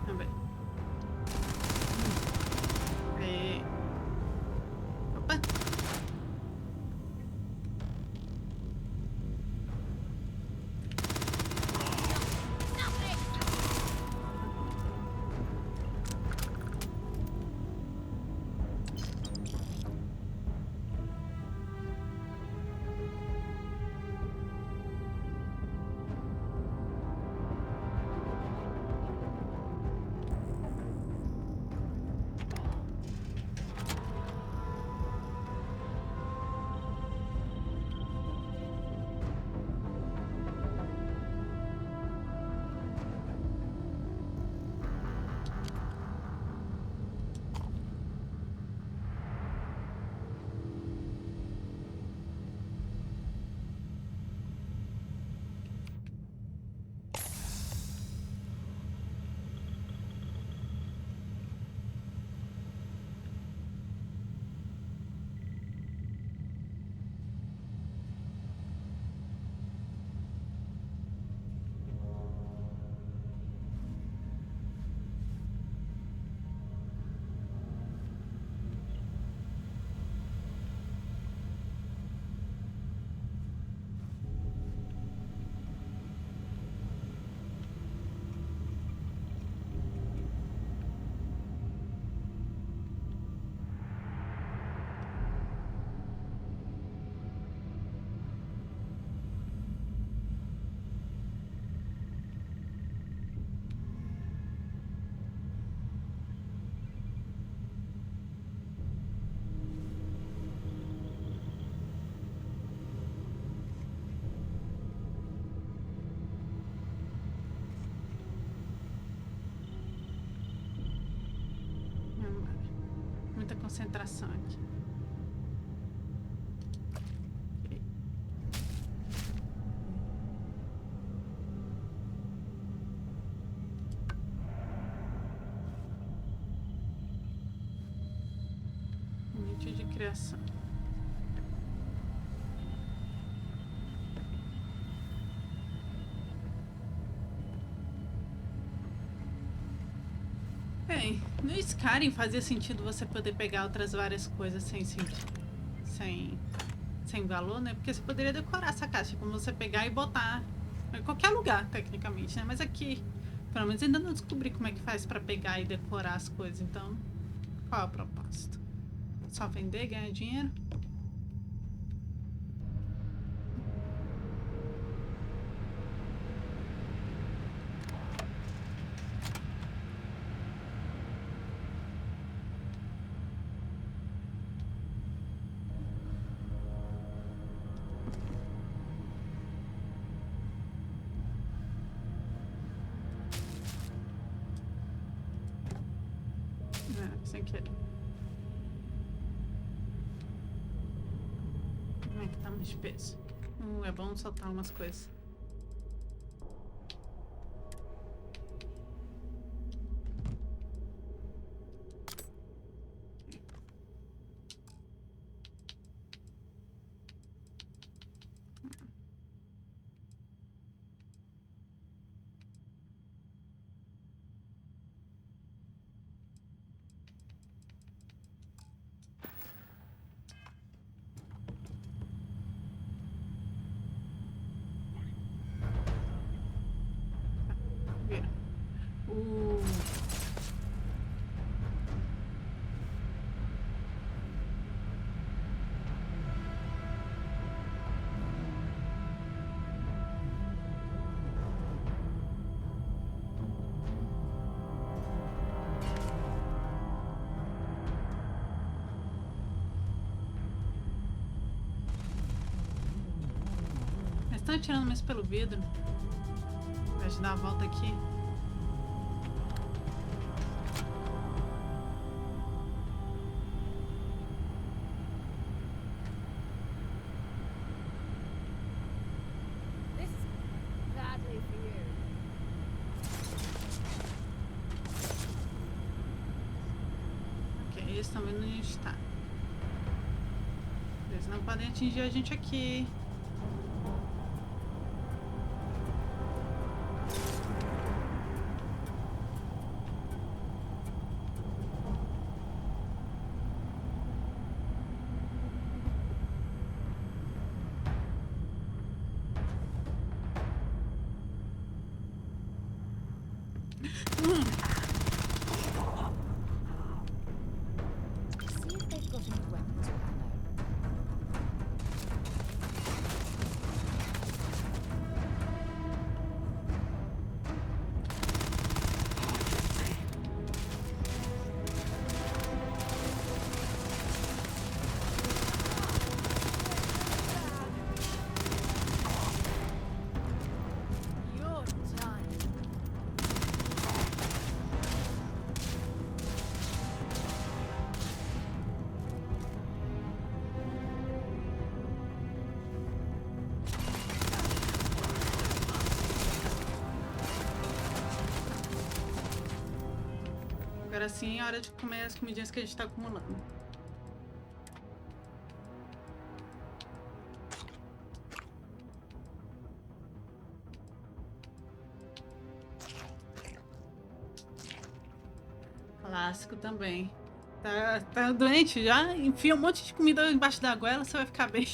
Vabbè. Opa. Muita concentração aqui. criação. Bem, no Skyrim fazia sentido você poder pegar outras várias coisas sem valor, né? Porque você poderia decorar essa caixa, como você pegar e botar em qualquer lugar, tecnicamente, né? Mas aqui, pelo menos ainda não descobri como é que faz pra pegar e decorar as coisas, então qual é o propósito? Só vender, ganhar dinheiro? Sem querer. Como é que tá mais peso? É bom soltar umas coisas. Estão atirando mais pelo vidro. Vai te dar a volta aqui. This is badly for you. Ok, eles estão vendo onde a gente tá. Eles não podem atingir a gente aqui. See if they've got any weapons or ammo. You're done. Agora sim é hora de comer as comidinhas que a gente tá acumulando. Clássico também. Tá doente já? Enfia um monte de comida embaixo da goela, você vai ficar bem.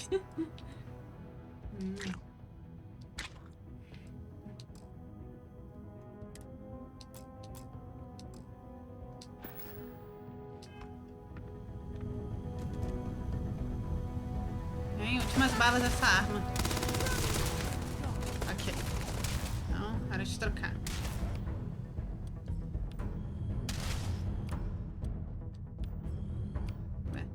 Hein? Últimas balas dessa arma. Ok. Então, hora de trocar. Ué.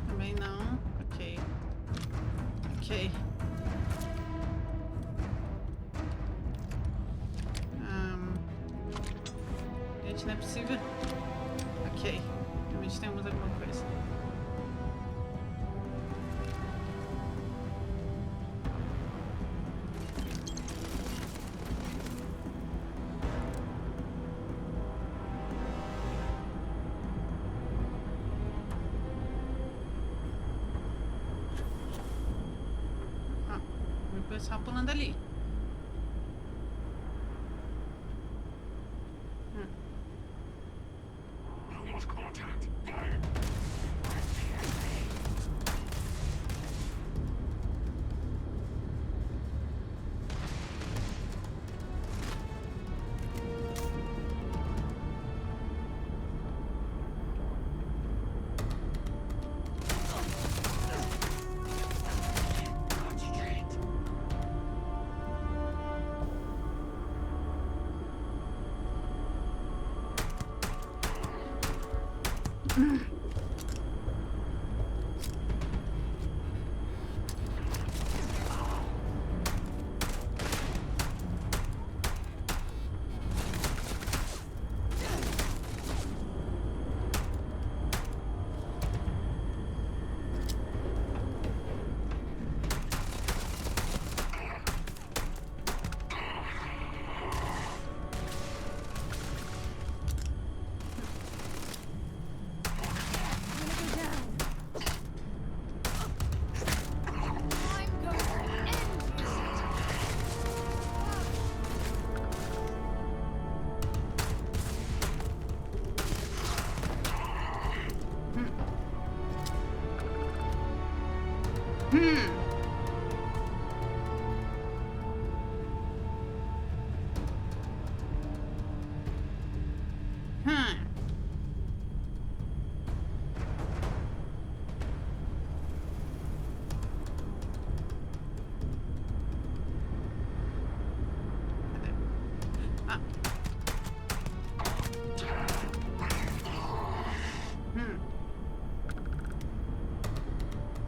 Também não. Ok. Ok. Gente, não é possível. Ok. Realmente temos alguma coisa. só pulando ali.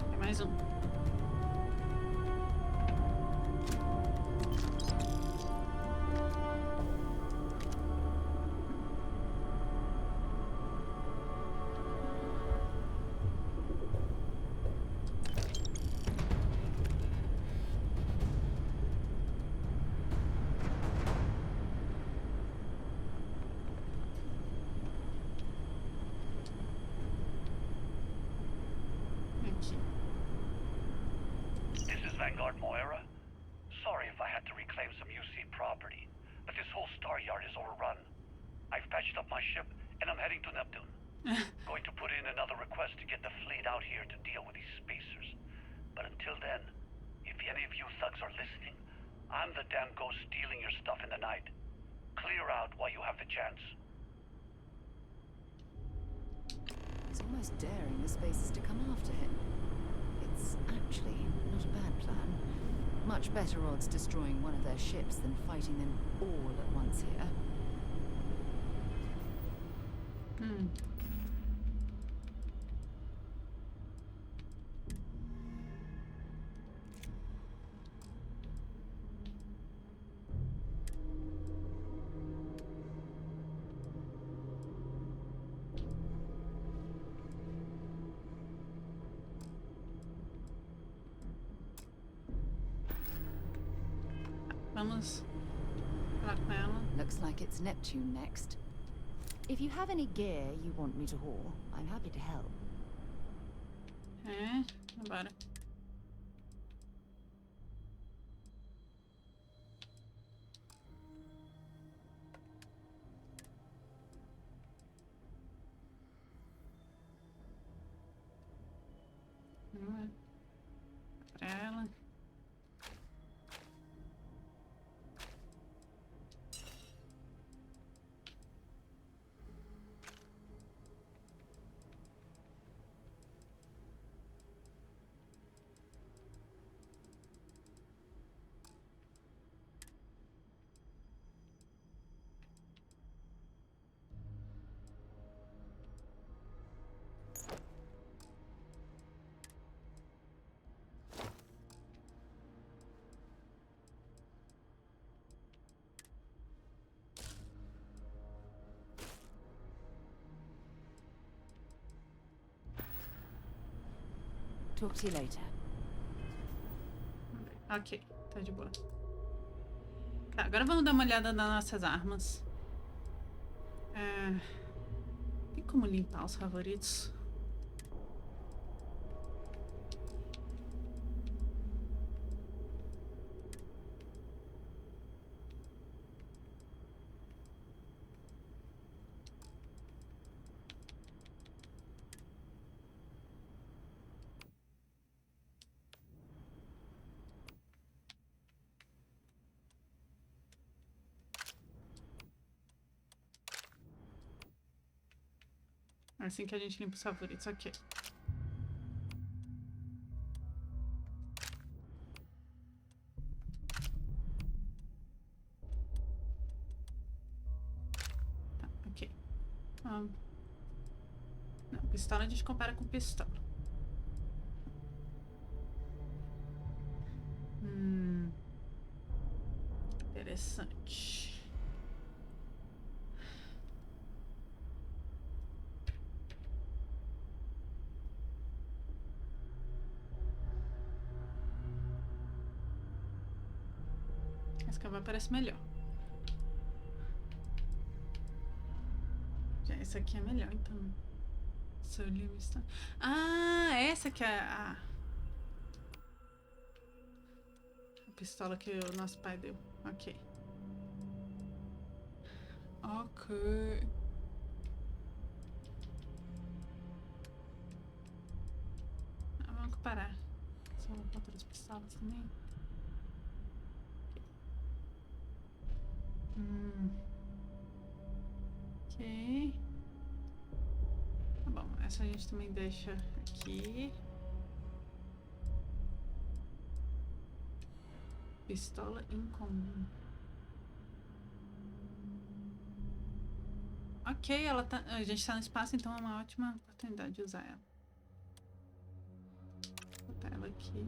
Tem mais um. This is Vanguard Moira. Sorry if I had to reclaim some UC property, but this whole star yard is overrun. I've patched up my ship, and I'm heading to Neptune. Going to put in another request to get the fleet out here to deal with these spacers. But until then, if any of you thugs are listening, I'm the damn ghost stealing your stuff in the night. Clear out while you have the chance. It's almost daring the spacers to come after him. It's actually not a bad plan. Much better odds destroying one of their ships than fighting them all at once here. Vamos falar com ela. Looks like it's Neptune next. If you have any gear you want me to haul, I'm happy to help. Bora. Pra ela. Talk to you later. Ok, tá de boa. Tá, agora vamos dar uma olhada nas nossas armas. Tem como limpar os favoritos? Assim que a gente limpa os favoritos, ok. Tá, ok. Não, pistola a gente compara com pistola. Interessante. Essa cavalo parece melhor. Já essa aqui é melhor, então. Seu livro está... Ah, essa que é a pistola que o nosso pai deu. Ok. Ok. Vamos comparar. Só outras pistolas também. Ok. Tá bom, essa a gente também deixa aqui. Pistola incomum. Ok, ela tá, a gente tá no espaço, então é uma ótima oportunidade de usar ela. Vou botar ela aqui.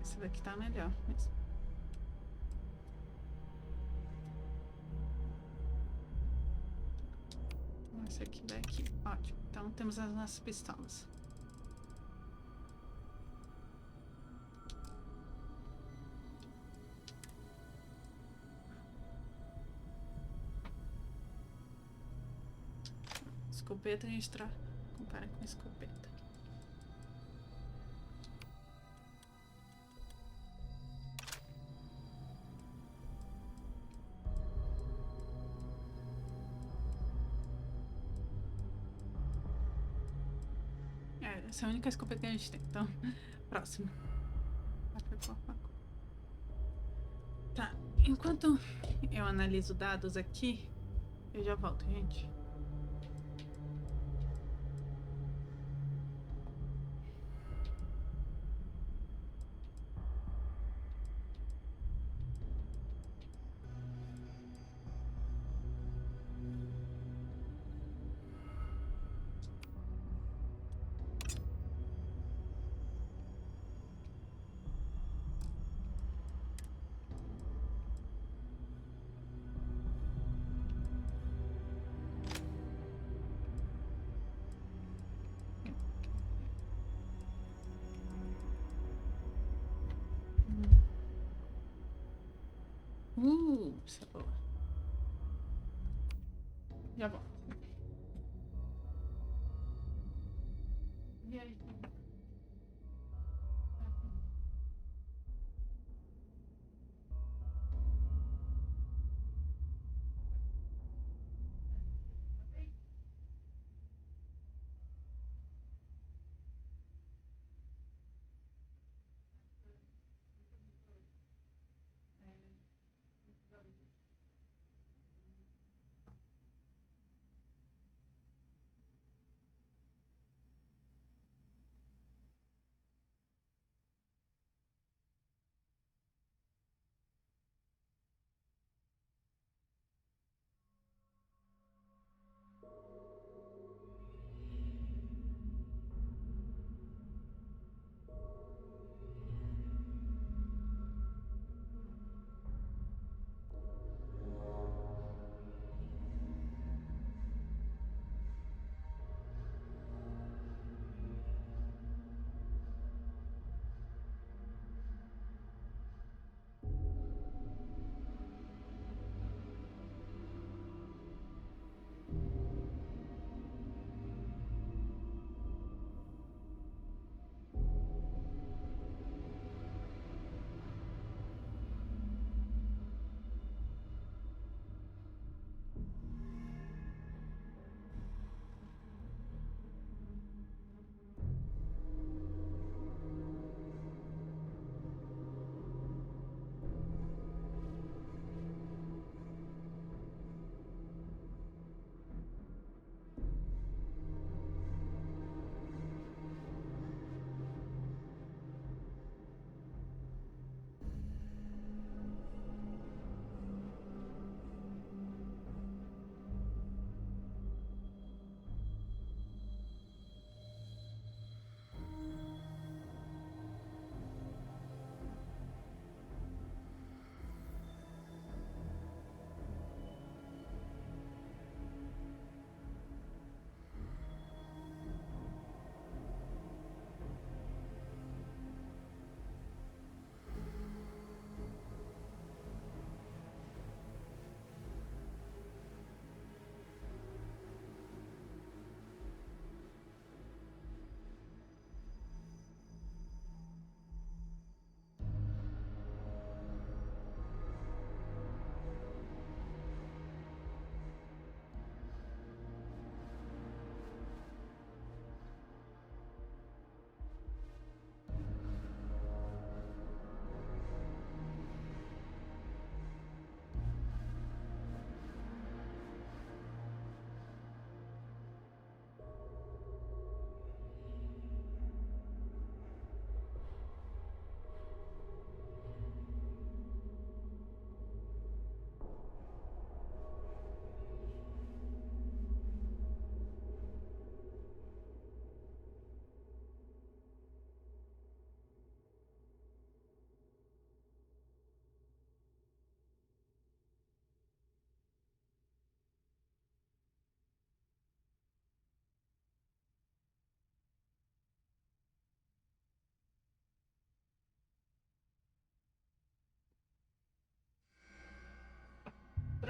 Essa daqui tá melhor mesmo. Essa aqui daqui. Ótimo. Então temos as nossas pistolas. Escopeta a gente compara com escopeta. Essa é a única escopeta que a gente tem. Então, próximo. Tá. Enquanto eu analiso dados aqui, eu já volto, gente. Isso é boa. Já volto. E aí?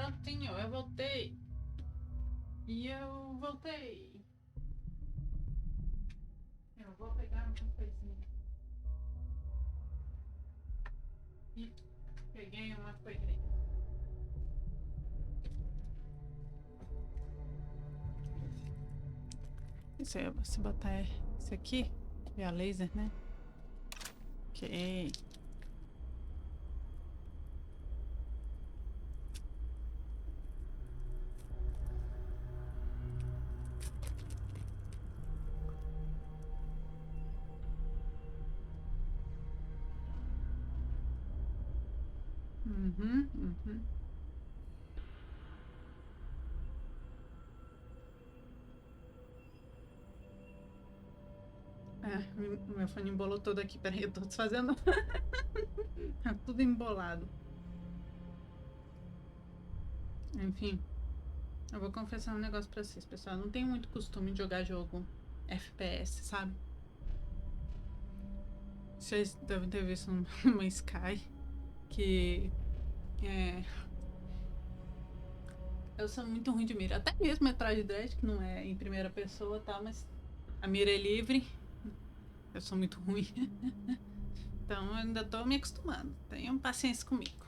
Prontinho, eu voltei. E eu voltei. Eu vou pegar uma coisinha. E peguei uma coisinha. Isso aí, se botar isso aqui, é a laser, né? Ok. Uhum. O meu fone embolou todo aqui. Peraí, eu tô desfazendo. Tá tudo embolado. Enfim. Eu vou confessar um negócio pra vocês, pessoal. Eu não tenho muito costume de jogar jogo FPS, sabe? Vocês devem ter visto uma Sky que eu sou muito ruim de mira. Até mesmo atrás de dread, que não é em primeira pessoa, tá? Mas a mira é livre. Eu sou muito ruim. Então eu ainda tô me acostumando. Tenham paciência comigo.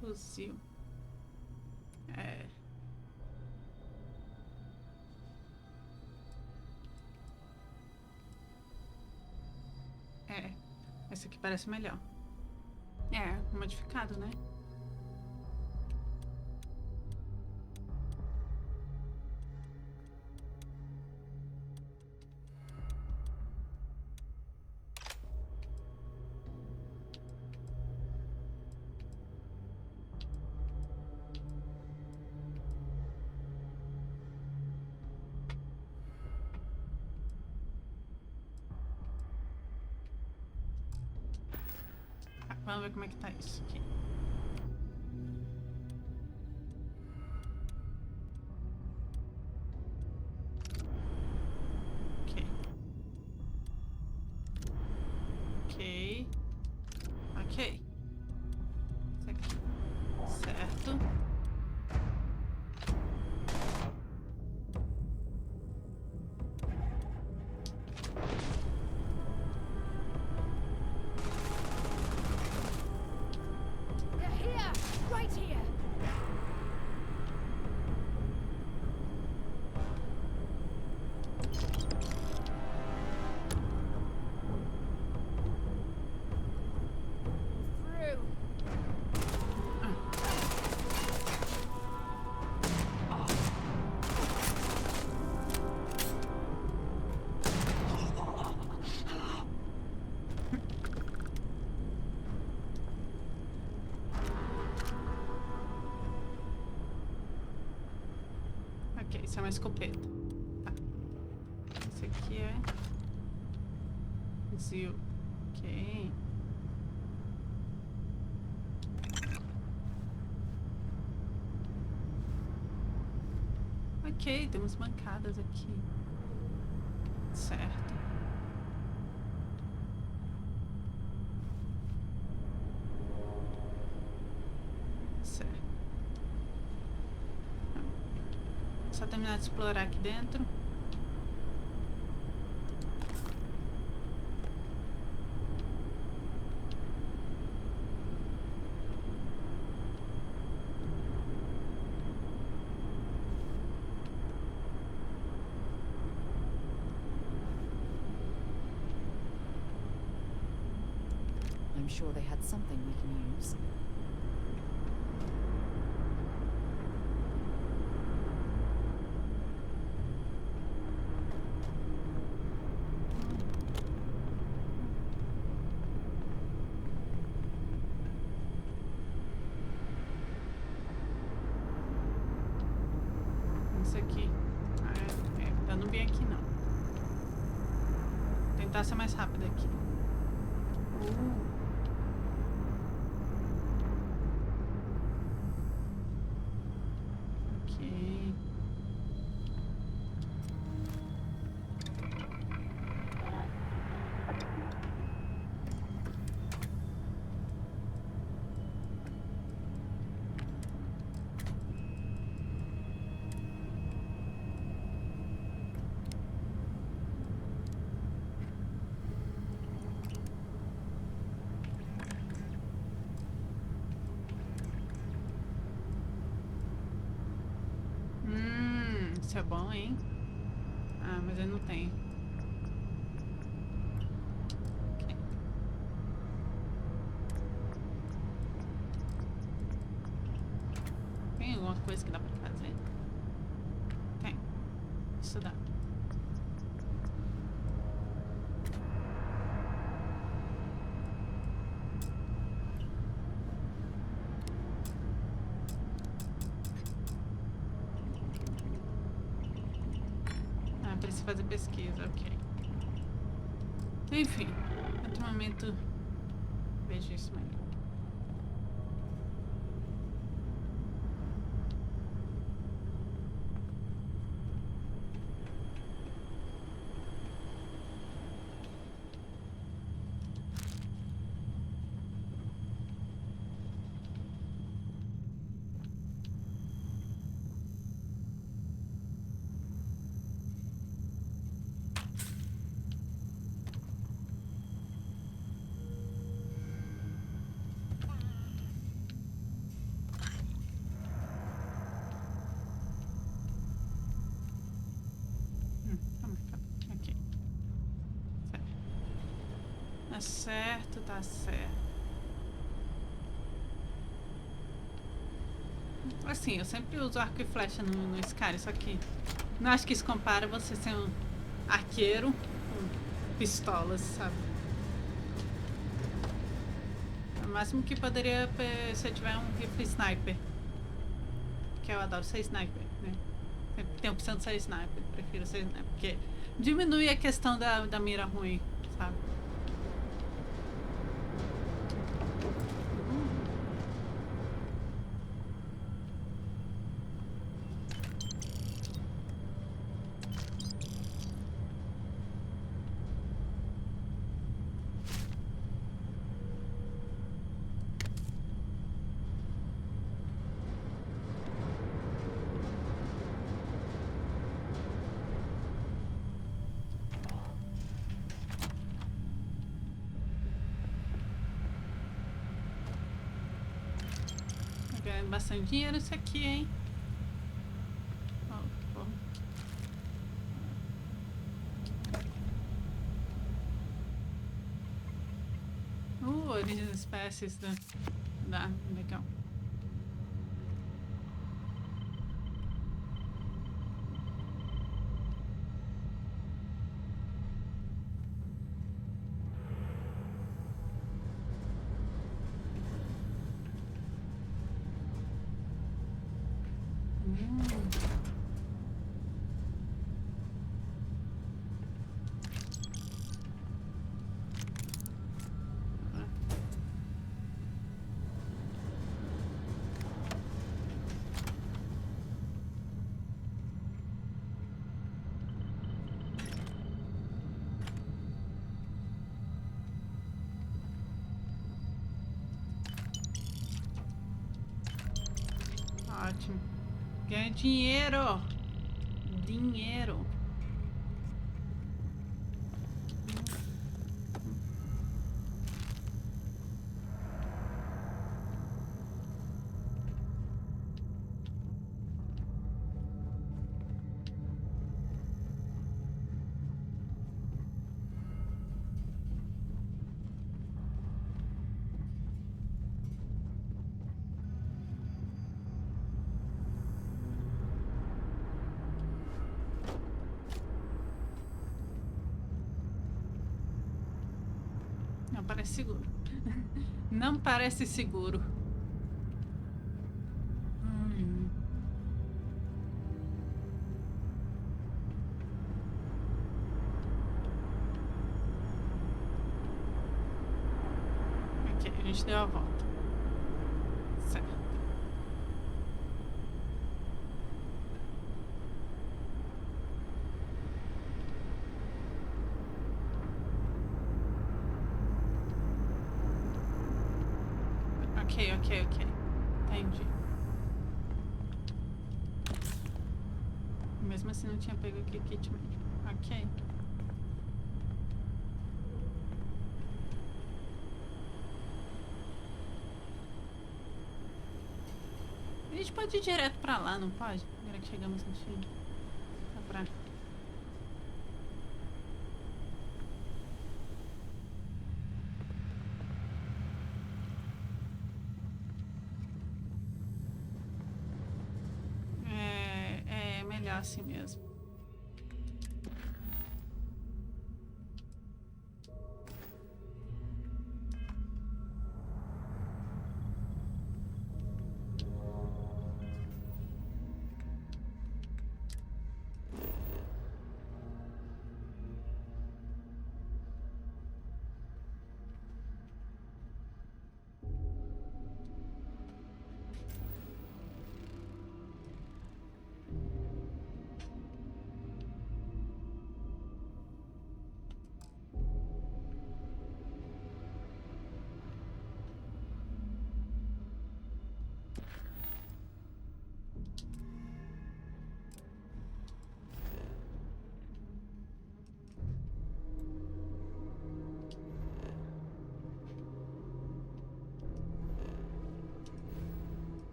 Fuzil. Esse aqui parece melhor. Modificado, né? Vamos ver como é que tá isso aqui. Ok. Isso aqui. Certo. Ok, isso é uma escopeta. Tá. Esse aqui é fuzil. Ok. Ok, temos bancadas aqui. Certo. Só terminar de explorar aqui dentro. I'm sure they had something we can use. tentar ser mais rápido aqui. Ok. Isso é bom, hein? Ah, mas ele não tem. Ok. Tem alguma coisa que dá pra fazer? Tem. Isso dá. Preciso fazer pesquisa, ok. Enfim, em outro momento vejo isso melhor. Ok. Certo. Tá certo, tá certo. Assim, eu sempre uso arco e flecha no Skyrim, só que não acho que isso compara você ser um arqueiro com pistolas, sabe? O máximo que poderia se eu tiver um rifle sniper. Que eu adoro ser sniper, né? Sempre tem a opção de ser sniper, prefiro ser sniper, porque diminui a questão da mira ruim, sabe? Ganhando bastante dinheiro isso aqui, hein? Origens espécies da legal. Ótimo. Ganha dinheiro. Dinheiro. Não parece seguro. Não parece seguro. a gente deu a volta. Certo. Ok. Entendi. Mesmo assim não tinha pego aqui kit médico. Ok. A gente pode ir direto pra lá, não pode? Agora que chegamos no fim. Tá pra... É melhor assim mesmo.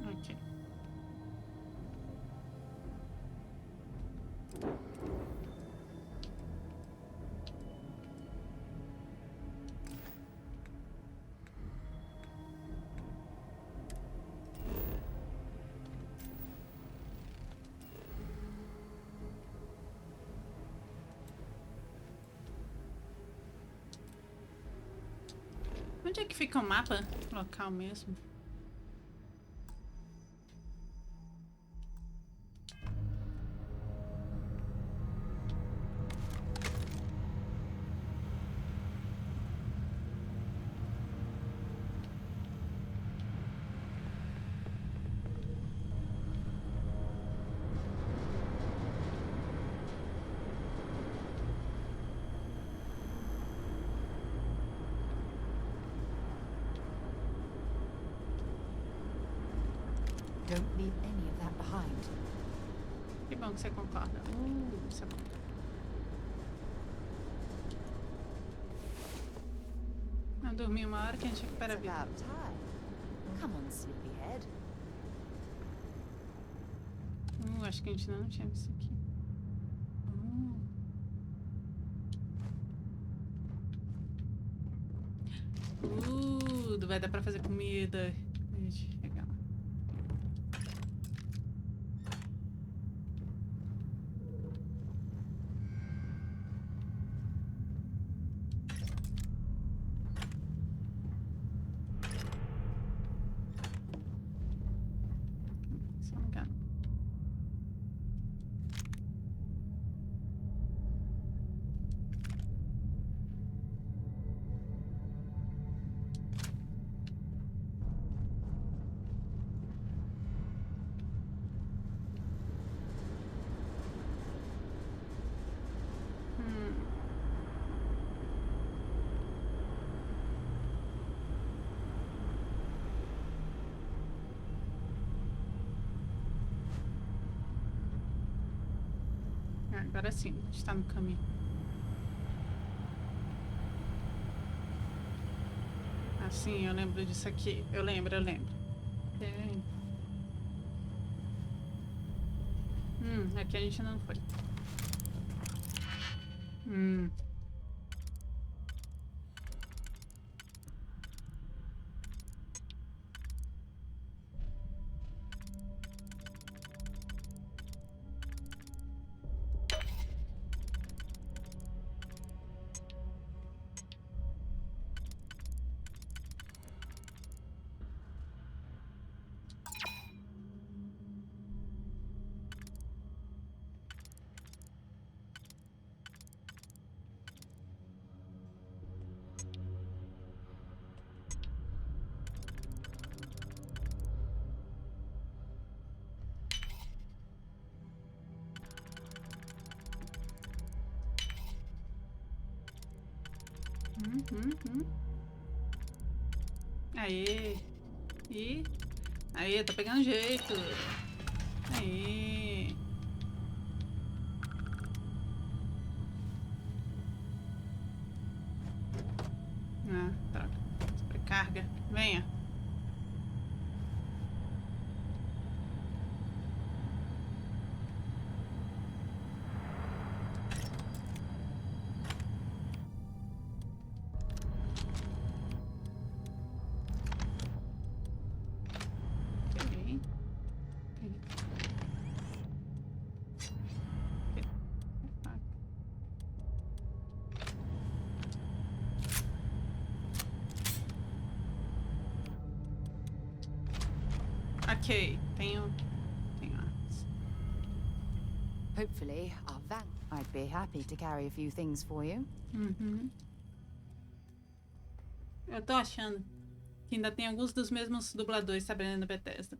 Ok. Onde é que fica o mapa local mesmo? Don't leave any of that behind. Que bom que você concorda. Isso é bom. Não dormi uma hora que a gente recupera a vida. Come on, sleepyhead. Acho que a gente não tinha isso aqui. Vai dar pra fazer comida. A gente chega lá. Só um engano. Agora sim, a gente tá no caminho. Assim, eu lembro disso aqui. Eu lembro. Aqui a gente não foi. Aê. E... Aê, tá pegando jeito. Aê. Ah, droga. Sobrecarga. Venha. Ok, tenho armas. Hopefully, our van. I'd be happy to carry a few things for you. Eu tô achando que ainda tem alguns dos mesmos dubladores trabalhando na Bethesda.